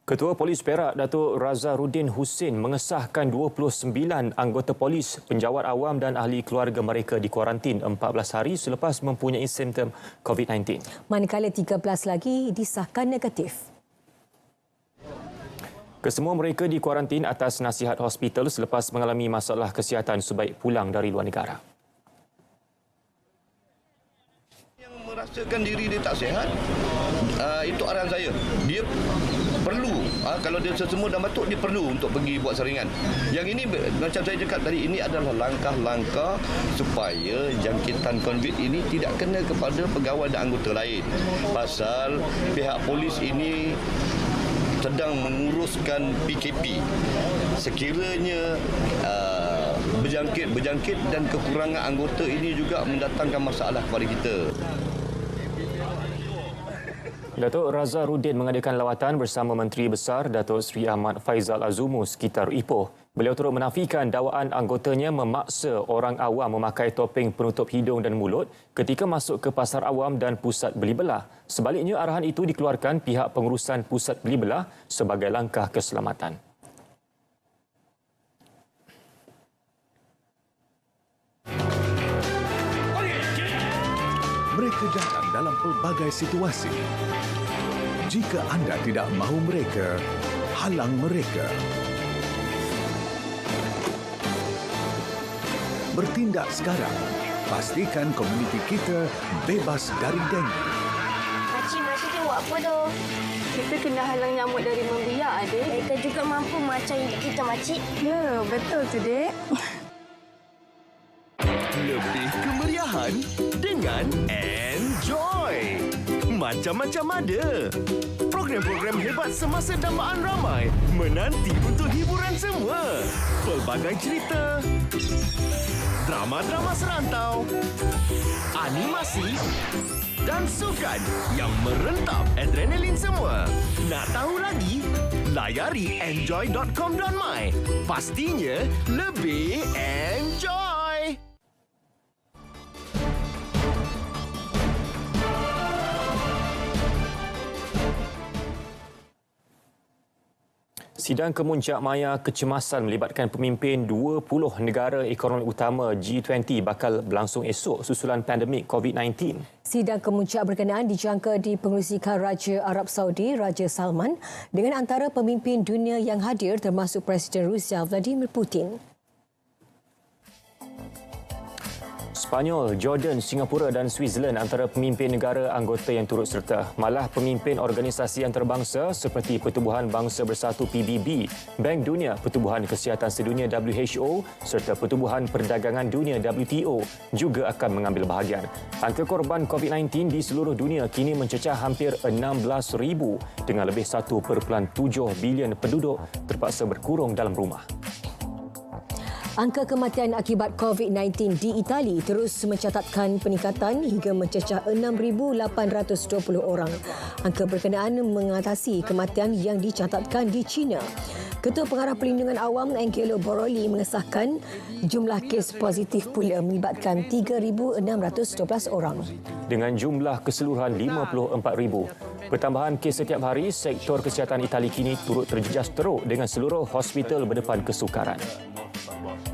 Ketua Polis Perak, Datuk Razarudin Husin mengesahkan 29 anggota polis, penjawat awam dan ahli keluarga mereka dikuarantin 14 hari selepas mempunyai simptom COVID-19. Manakala 13 lagi disahkan negatif. Kesemua mereka dikuarantin atas nasihat hospital selepas mengalami masalah kesihatan sebaik pulang dari luar negara. Merasakan diri dia tak sihat, itu arahan saya. Dia perlu, kalau dia semua dah batuk, dia perlu untuk pergi buat saringan. Yang ini, macam saya cakap tadi, ini adalah langkah-langkah supaya jangkitan COVID ini tidak kena kepada pegawai dan anggota lain. Pasal pihak polis ini sedang menguruskan PKP. Sekiranya berjangkit dan kekurangan anggota ini juga mendatangkan masalah kepada kita. Datuk Razarudin mengadakan lawatan bersama Menteri Besar Datuk Seri Ahmad Faizal Azumu sekitar Ipoh. Beliau turut menafikan dakwaan anggotanya memaksa orang awam memakai topeng penutup hidung dan mulut ketika masuk ke pasar awam dan pusat beli belah. Sebaliknya, arahan itu dikeluarkan pihak pengurusan pusat beli belah sebagai langkah keselamatan. Mereka datang dalam pelbagai situasi. Jika anda tidak mahu mereka, halang mereka. Bertindak sekarang. Pastikan komuniti kita bebas dari dengki. Makcik dia buat apa tu? Kita kena halang nyamuk dari membiak, adik. Mereka juga mampu macam kita, makcik. Ya, betul tu, dek. Lebih kemeriahan dengan Enjoy. Macam-macam ada. Program-program hebat semasa dambaan ramai menanti untuk hiburan semua. Pelbagai cerita, drama-drama serantau, animasi dan sukan yang merentap adrenalin semua. Nak tahu lagi? Layari enjoy.com.my. Pastinya lebih enjoy. Sidang Kemuncak Maya Kecemasan melibatkan pemimpin 20 negara ekonomi utama G20 bakal berlangsung esok susulan pandemik COVID-19. Sidang Kemuncak berkenaan dijangka dipengerusikan Raja Arab Saudi, Raja Salman, dengan antara pemimpin dunia yang hadir termasuk Presiden Rusia Vladimir Putin. Spanyol, Jordan, Singapura dan Switzerland antara pemimpin negara anggota yang turut serta. Malah pemimpin organisasi antarabangsa seperti Pertubuhan Bangsa Bersatu PBB, Bank Dunia, Pertubuhan Kesihatan Sedunia WHO serta Pertubuhan Perdagangan Dunia WTO juga akan mengambil bahagian. Angka korban COVID-19 di seluruh dunia kini mencecah hampir 16,000 dengan lebih 1.7 bilion penduduk terpaksa berkurung dalam rumah. Angka kematian akibat COVID-19 di Itali terus mencatatkan peningkatan hingga mencecah 6,820 orang. Angka berkenaan mengatasi kematian yang dicatatkan di China. Ketua Pengarah Perlindungan Awam Angelo Borrolli mengesahkan jumlah kes positif pula melibatkan 3,612 orang. Dengan jumlah keseluruhan 54,000. Pertambahan kes setiap hari, sektor kesihatan Itali kini turut terjejas teruk dengan seluruh hospital berdepan kesukaran.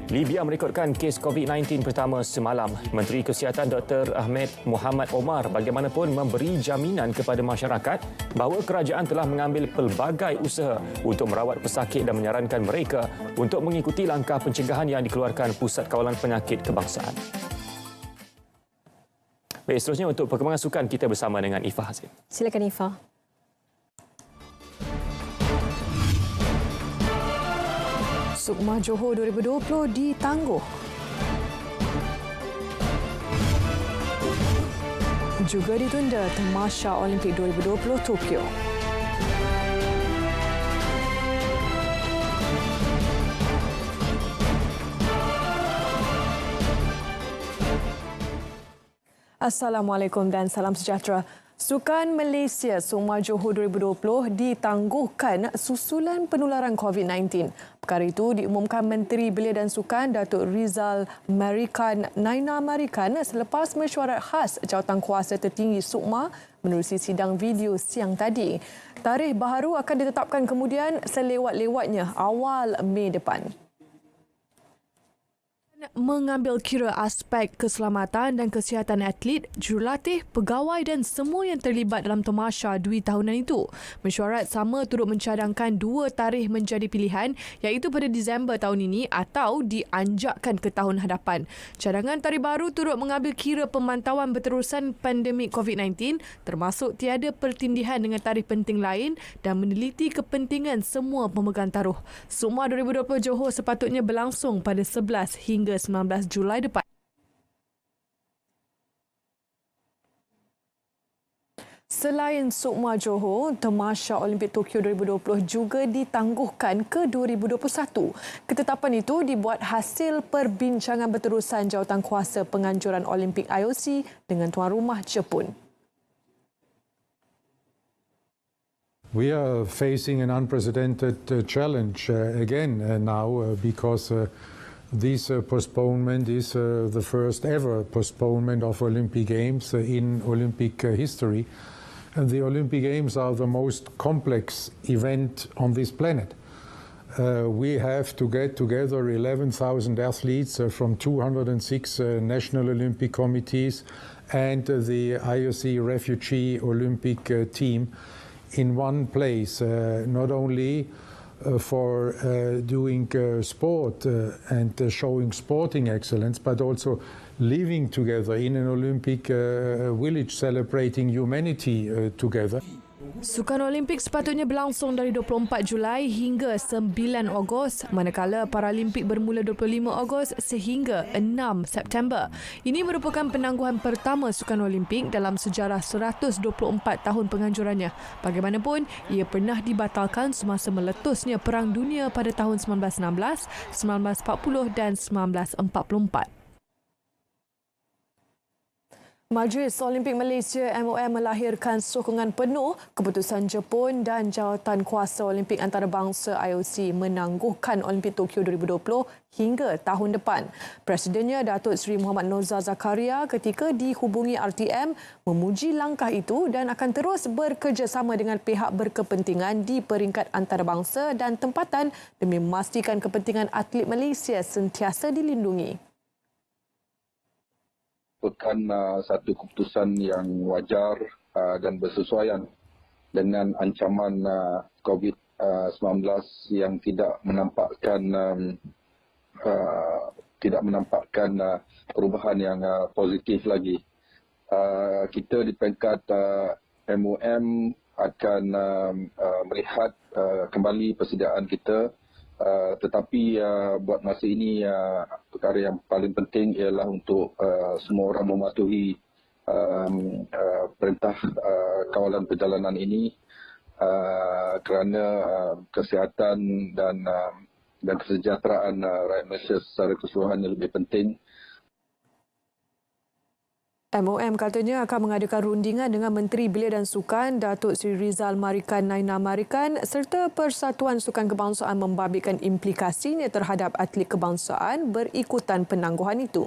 Libya merekodkan kes COVID-19 pertama semalam. Menteri Kesihatan Dr. Ahmed Muhammad Omar bagaimanapun memberi jaminan kepada masyarakat bahawa kerajaan telah mengambil pelbagai usaha untuk merawat pesakit dan menyarankan mereka untuk mengikuti langkah pencegahan yang dikeluarkan Pusat Kawalan Penyakit Kebangsaan. Baik, seterusnya untuk perkembangan sukan kita bersama dengan Ifah Hazim. Silakan Ifah. Sukma Johor 2020 ditangguh. Juga ditunda Tamasya Olimpik 2020 Tokyo. Assalamualaikum dan salam sejahtera. Sukan Malaysia Sukma Johor 2020 ditangguhkan susulan penularan COVID-19. Perkara itu diumumkan Menteri Belia dan Sukan Datuk Rizal Naina Marikan selepas mesyuarat khas Jawatankuasa Tertinggi Sukma menerusi sidang video siang tadi. Tarikh baharu akan ditetapkan kemudian selewat-lewatnya awal Mei depan. Mengambil kira aspek keselamatan dan kesihatan atlet, jurulatih, pegawai dan semua yang terlibat dalam tamasya dua tahunan itu. Mesyuarat sama turut mencadangkan 2 tarikh menjadi pilihan iaitu pada Disember tahun ini atau dianjakkan ke tahun hadapan. Cadangan tarikh baru turut mengambil kira pemantauan berterusan pandemik COVID-19 termasuk tiada pertindihan dengan tarikh penting lain dan meneliti kepentingan semua pemegang taruh. Sukma 2020 Johor sepatutnya berlangsung pada 11 hingga 19 Julai depan. Selain Sukma Johor, Tamasya Olimpik Tokyo 2020 juga ditangguhkan ke 2021. Ketetapan itu dibuat hasil perbincangan berterusan Jawatankuasa Penganjuran Olimpik IOC dengan tuan rumah Jepun. We are facing an unprecedented challenge again now because this postponement is the first ever postponement of Olympic Games in Olympic history. And the Olympic Games are the most complex event on this planet. We have to get together 11,000 athletes from 206 national Olympic committees and the IOC Refugee Olympic team in one place, not only for doing sport and showing sporting excellence, but also living together in an Olympic village, celebrating humanity together. Sukan Olimpik sepatutnya berlangsung dari 24 Julai hingga 9 Ogos, manakala Paralimpik bermula 25 Ogos sehingga 6 September. Ini merupakan penangguhan pertama Sukan Olimpik dalam sejarah 124 tahun penganjurannya. Bagaimanapun, ia pernah dibatalkan semasa meletusnya Perang Dunia pada tahun 1916, 1940 dan 1944. Majlis Olimpik Malaysia MOM melahirkan sokongan penuh keputusan Jepun dan Jawatankuasa Olimpik Antarabangsa IOC menangguhkan Olimpik Tokyo 2020 hingga tahun depan. Presidennya Datuk Seri Muhammad Nozar Zakaria ketika dihubungi RTM memuji langkah itu dan akan terus bekerjasama dengan pihak berkepentingan di peringkat antarabangsa dan tempatan demi memastikan kepentingan atlet Malaysia sentiasa dilindungi. Merupakan satu keputusan yang wajar dan bersesuaian dengan ancaman COVID-19 yang tidak menampakkan perubahan yang positif lagi. Kita di peringkat MOM akan melihat kembali persediaan kita. Tetapi buat masa ini perkara yang paling penting ialah untuk semua orang mematuhi perintah kawalan perjalanan ini kerana kesihatan dan kesejahteraan rakyat Malaysia secara keseluruhan yang lebih penting. MOM katanya akan mengadakan rundingan dengan Menteri Belia dan Sukan Datuk Seri Rizal Naina Marikan serta Persatuan Sukan Kebangsaan membabitkan implikasinya terhadap atlet kebangsaan berikutan penangguhan itu.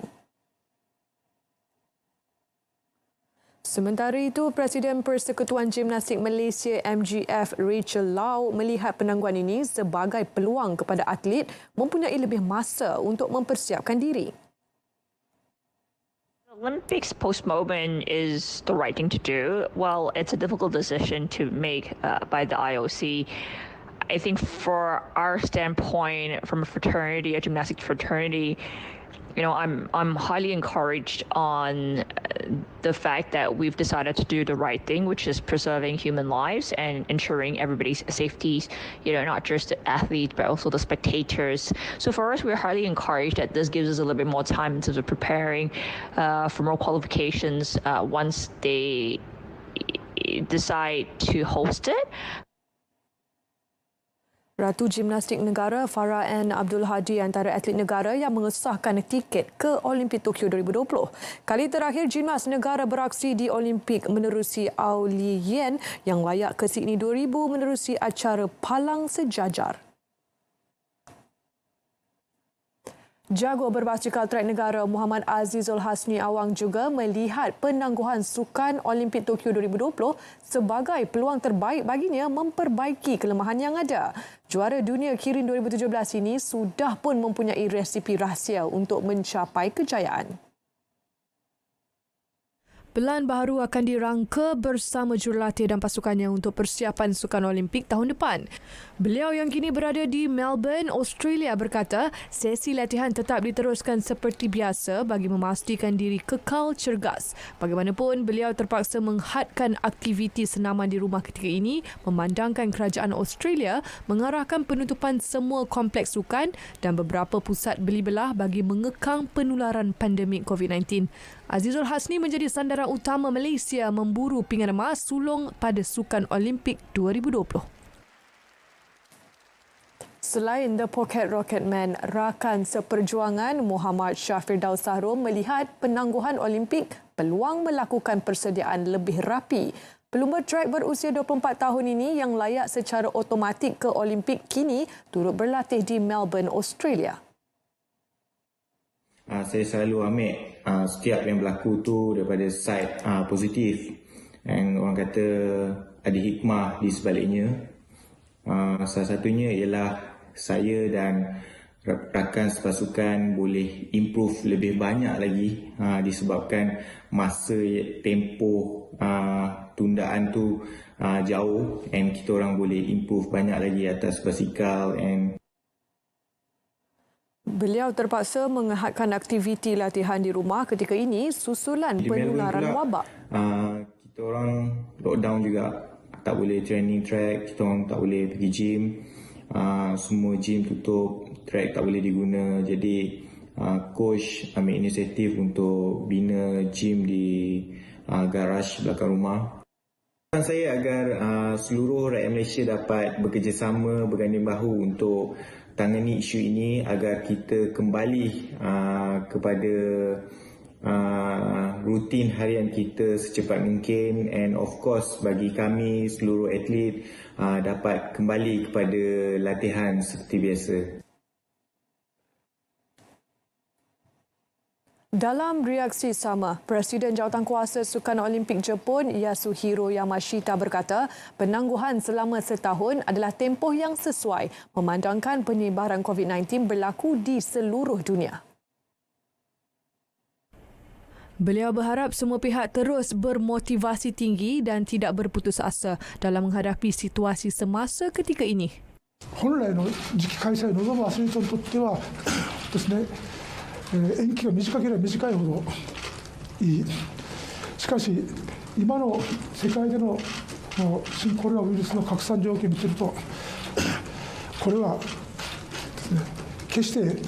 Sementara itu, Presiden Persekutuan Gimnastik Malaysia MGF Rachel Lau melihat penangguhan ini sebagai peluang kepada atlet mempunyai lebih masa untuk mempersiapkan diri. Olympics postponement is the right thing to do. Well, it's a difficult decision to make by the IOC. I think for our standpoint, from a fraternity, a gymnastics fraternity, I'm highly encouraged on the fact that we've decided to do the right thing, which is preserving human lives and ensuring everybody's safety, not just the athletes, but also the spectators. So for us, we're highly encouraged that this gives us a little bit more time in terms of preparing for more qualifications once they decide to host it. Ratu Gimnastik Negara Farah Ann Abdul Hadi antara atlet negara yang mengesahkan tiket ke Olimpik Tokyo 2020. Kali terakhir gimnas negara beraksi di Olimpik menerusi Au Li Yen yang layak ke Sydney 2000 menerusi acara palang sejajar. Jago berbasikal trek negara Muhammad Azizul Hasni Awang juga melihat penangguhan Sukan Olimpik Tokyo 2020 sebagai peluang terbaik baginya memperbaiki kelemahan yang ada. Juara dunia Kirin 2017 ini sudah pun mempunyai resipi rahsia untuk mencapai kejayaan. Pelan baharu akan dirangka bersama jurulatih dan pasukannya untuk persiapan Sukan Olimpik tahun depan. Beliau yang kini berada di Melbourne, Australia berkata sesi latihan tetap diteruskan seperti biasa bagi memastikan diri kekal cergas. Bagaimanapun, beliau terpaksa menghadkan aktiviti senaman di rumah ketika ini memandangkan kerajaan Australia mengarahkan penutupan semua kompleks sukan dan beberapa pusat beli belah bagi mengekang penularan pandemik COVID-19. Azizul Hasni menjadi sandaran utama Malaysia memburu pinggan emas sulung pada Sukan Olimpik 2020. Selain The Pocket Rocketman, rakan seperjuangan Muhammad Syafir Dausahrum melihat penangguhan Olimpik peluang melakukan persediaan lebih rapi. Pelumba trek berusia 24 tahun ini yang layak secara automatik ke Olimpik kini turut berlatih di Melbourne, Australia. Saya selalu ambil setiap yang berlaku tu daripada side positif. Dan orang kata ada hikmah di sebaliknya. Salah satunya ialah saya dan rakan sepasukan boleh improve lebih banyak lagi disebabkan masa tempoh tundaan tu jauh, and kita orang boleh improve banyak lagi atas basikal. And beliau terpaksa menghadkan aktiviti latihan di rumah ketika ini susulan penularan wabak. Kita orang lockdown juga, tak boleh training track, kita orang tak boleh pergi gym. Semua gym tutup, track tak boleh diguna. Jadi coach ambil inisiatif untuk bina gym di garaj belakang rumah. Pesan saya agar seluruh rakyat Malaysia dapat bekerjasama, berganding bahu untuk tangani isu ini agar kita kembali kepada rutin harian kita secepat mungkin, and of course bagi kami seluruh atlet dapat kembali kepada latihan seperti biasa. Dalam reaksi sama, Presiden Jawatankuasa Sukan Olimpik Jepun Yasuhiro Yamashita berkata penangguhan selama setahun adalah tempoh yang sesuai memandangkan penyebaran COVID-19 berlaku di seluruh dunia. Beliau berharap semua pihak terus bermotivasi tinggi dan tidak berputus asa dalam menghadapi situasi semasa ketika ini. 本来の次期開催を望むアスリートにとってはですね、延期が短ければ短いほどいい。しかし今の世界での新コロナウイルスの拡散状況を見ていると、これはですね、決して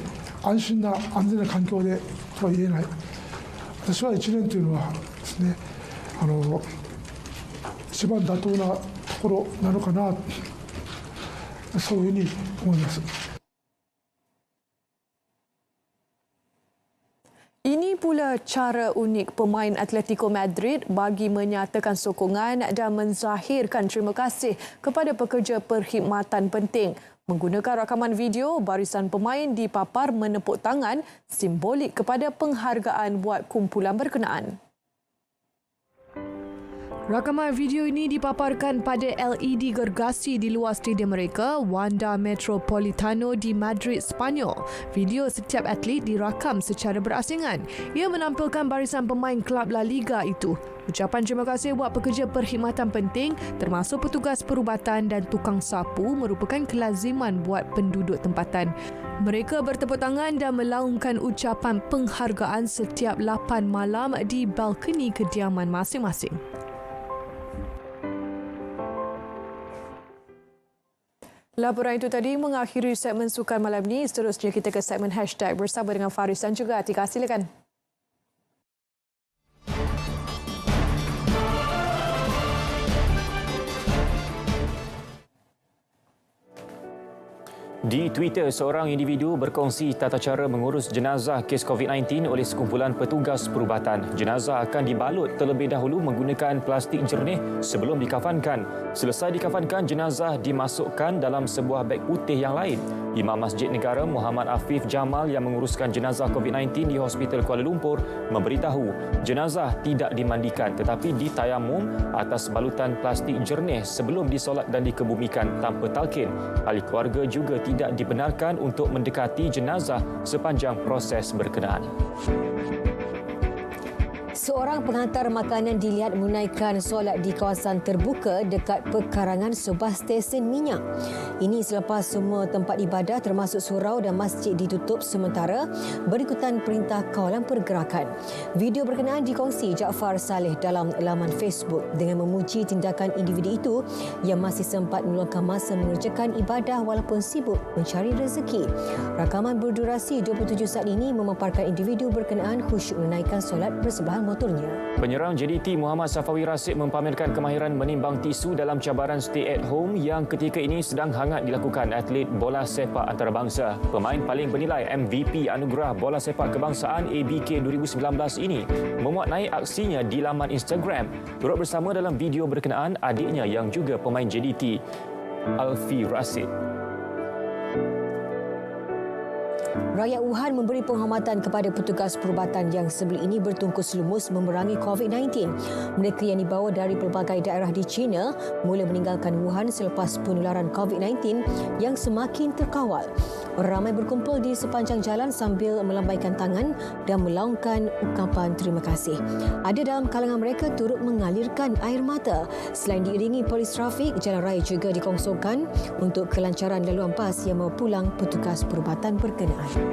安心な安全な環境でとは言えない。私は1年というのはですね、一番妥当なところなのかな、そういうふうに思います。Ini pula cara unik pemain Atletico Madrid bagi menyatakan sokongan dan menzahirkan terima kasih kepada pekerja perkhidmatan penting. Menggunakan rakaman video, barisan pemain dipapar menepuk tangan simbolik kepada penghargaan buat kumpulan berkenaan. Rakaman video ini dipaparkan pada LED gergasi di luar stadium mereka, Wanda Metropolitano di Madrid, Sepanyol. Video setiap atlet dirakam secara berasingan. Ia menampilkan barisan pemain kelab La Liga itu. Ucapan terima kasih buat pekerja perkhidmatan penting termasuk petugas perubatan dan tukang sapu merupakan kelaziman buat penduduk tempatan. Mereka bertepuk tangan dan melaungkan ucapan penghargaan setiap 8 malam di balkoni kediaman masing-masing. Laporan itu tadi mengakhiri segmen sukan malam ini. Seterusnya kita ke segmen hashtag bersama dengan Faris dan juga Atika. Silakan. Di Twitter, seorang individu berkongsi tata cara mengurus jenazah kes COVID-19 oleh sekumpulan petugas perubatan. Jenazah akan dibalut terlebih dahulu menggunakan plastik jernih sebelum dikafankan. Selesai dikafankan, jenazah dimasukkan dalam sebuah beg putih yang lain. Imam Masjid Negara Muhammad Afif Jamal yang menguruskan jenazah COVID-19 di Hospital Kuala Lumpur memberitahu jenazah tidak dimandikan tetapi ditayamum atas balutan plastik jernih sebelum disolat dan dikebumikan tanpa talqin. Ahli keluarga juga tidak dibenarkan untuk mendekati jenazah sepanjang proses berkenaan. Seorang penghantar makanan dilihat menunaikan solat di kawasan terbuka dekat pekarangan sebuah stesen minyak. Ini selepas semua tempat ibadah termasuk surau dan masjid ditutup sementara berikutan perintah kawalan pergerakan. Video berkenaan dikongsi Jaafar Saleh dalam laman Facebook dengan memuji tindakan individu itu yang masih sempat meluangkan masa mengerjakan ibadah walaupun sibuk mencari rezeki. Rakaman berdurasi 27 saat ini memaparkan individu berkenaan khusyuk menunaikan solat bersebelahan motornya. Penyerang JDT Muhammad Safawi Rasid mempamerkan kemahiran menimbang tisu dalam cabaran stay at home yang ketika ini sedang hangat dilakukan atlet bola sepak antarabangsa. Pemain paling bernilai MVP Anugerah Bola Sepak Kebangsaan ABK 2019 ini memuat naik aksinya di laman Instagram. Turut bersama dalam video berkenaan adiknya yang juga pemain JDT, Alfi Rasid. Rakyat Wuhan memberi penghormatan kepada petugas perubatan yang sebelum ini bertungkus lumus memerangi COVID-19. Mereka yang dibawa dari pelbagai daerah di China mula meninggalkan Wuhan selepas penularan COVID-19 yang semakin terkawal. Ramai berkumpul di sepanjang jalan sambil melambaikan tangan dan melaungkan ungkapan terima kasih. Ada dalam kalangan mereka turut mengalirkan air mata. Selain diiringi polis trafik, jalan raya juga dikongsokan untuk kelancaran lalu ampas yang membawa pulang petugas perubatan berkenaan.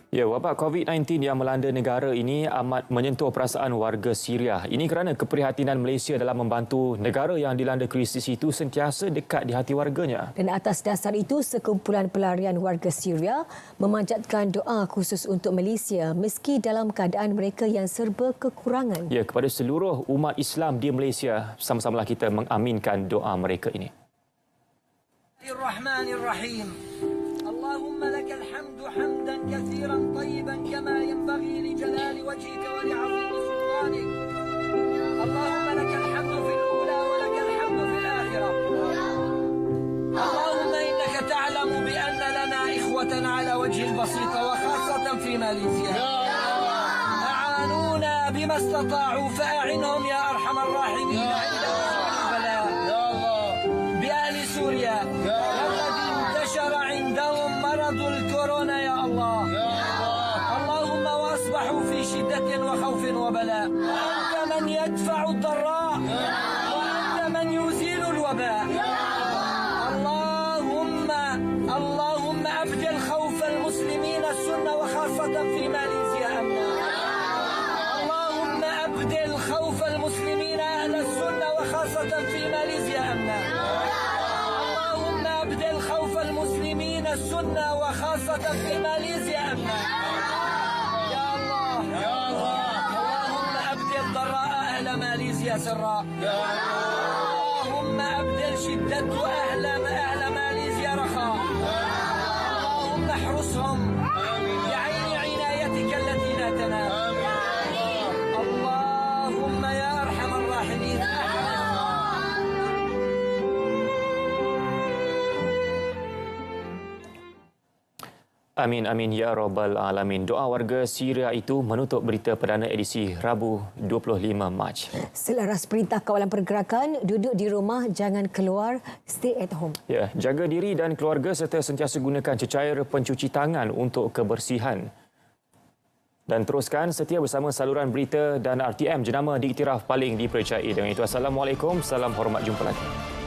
Ya, wabak COVID-19 yang melanda negara ini amat menyentuh perasaan warga Syria. Ini kerana keprihatinan Malaysia dalam membantu negara yang dilanda krisis itu sentiasa dekat di hati warganya. Dan atas dasar itu, sekumpulan pelarian warga Syria memanjatkan doa khusus untuk Malaysia meski dalam keadaan mereka yang serba kekurangan. Ya, kepada seluruh umat Islam di Malaysia, sama-samalah kita mengaminkan doa mereka ini. Bismillahirrahmanirrahim. اللهم لك الحمد حمدا كثيرا طيبا كما ينبغي لجلال وجهك ولعظيم سلطانك. اللهم لك الحمد في الأولى ولك الحمد في الآخرة. اللهم إنك تعلم بأن لنا إخوة على وجه البسيطة وخاصة في ماليزيا أعانونا بما استطاعوا فأعنهم يا أرحم الراحمين عند وصول البلاء. بأهل سوريا الذي انتشر عندهم مرض الكورونا يا الله. اللهم واصبحوا في شدة وخوف وبلاء. أنت من يدفع الضراء وأنت من يزيل الوباء. اللهم أبدل خوف المسلمين السنة وخاصة في ماليزيا أمنا. اللهم أبدل خوف المسلمين أهل السنة وخاصة في ماليزيا أمنا. اللهم أبدل خوف المسلمين السنة وخاصة في ماليزيا أمنا. يا الله يا الله. اللهم أبدل ضراء أهل ماليزيا سرا. اللهم أبدل شدة أهل ماليزيا رخاء. اللهم احرسهم بعين عنايتك التي لا تنام. اللهم يا أرحم الراحمين. Amin, amin ya rabbal alamin. Doa warga Syria itu menutup berita perdana edisi Rabu 25 Mac. Selaras perintah kawalan pergerakan, duduk di rumah, jangan keluar, stay at home. Ya, jaga diri dan keluarga serta sentiasa gunakan cecair pencuci tangan untuk kebersihan. Dan teruskan setia bersama saluran berita dan RTM, jenama diiktiraf paling dipercayai. Dengan itu, Assalamualaikum, salam hormat, jumpa lagi.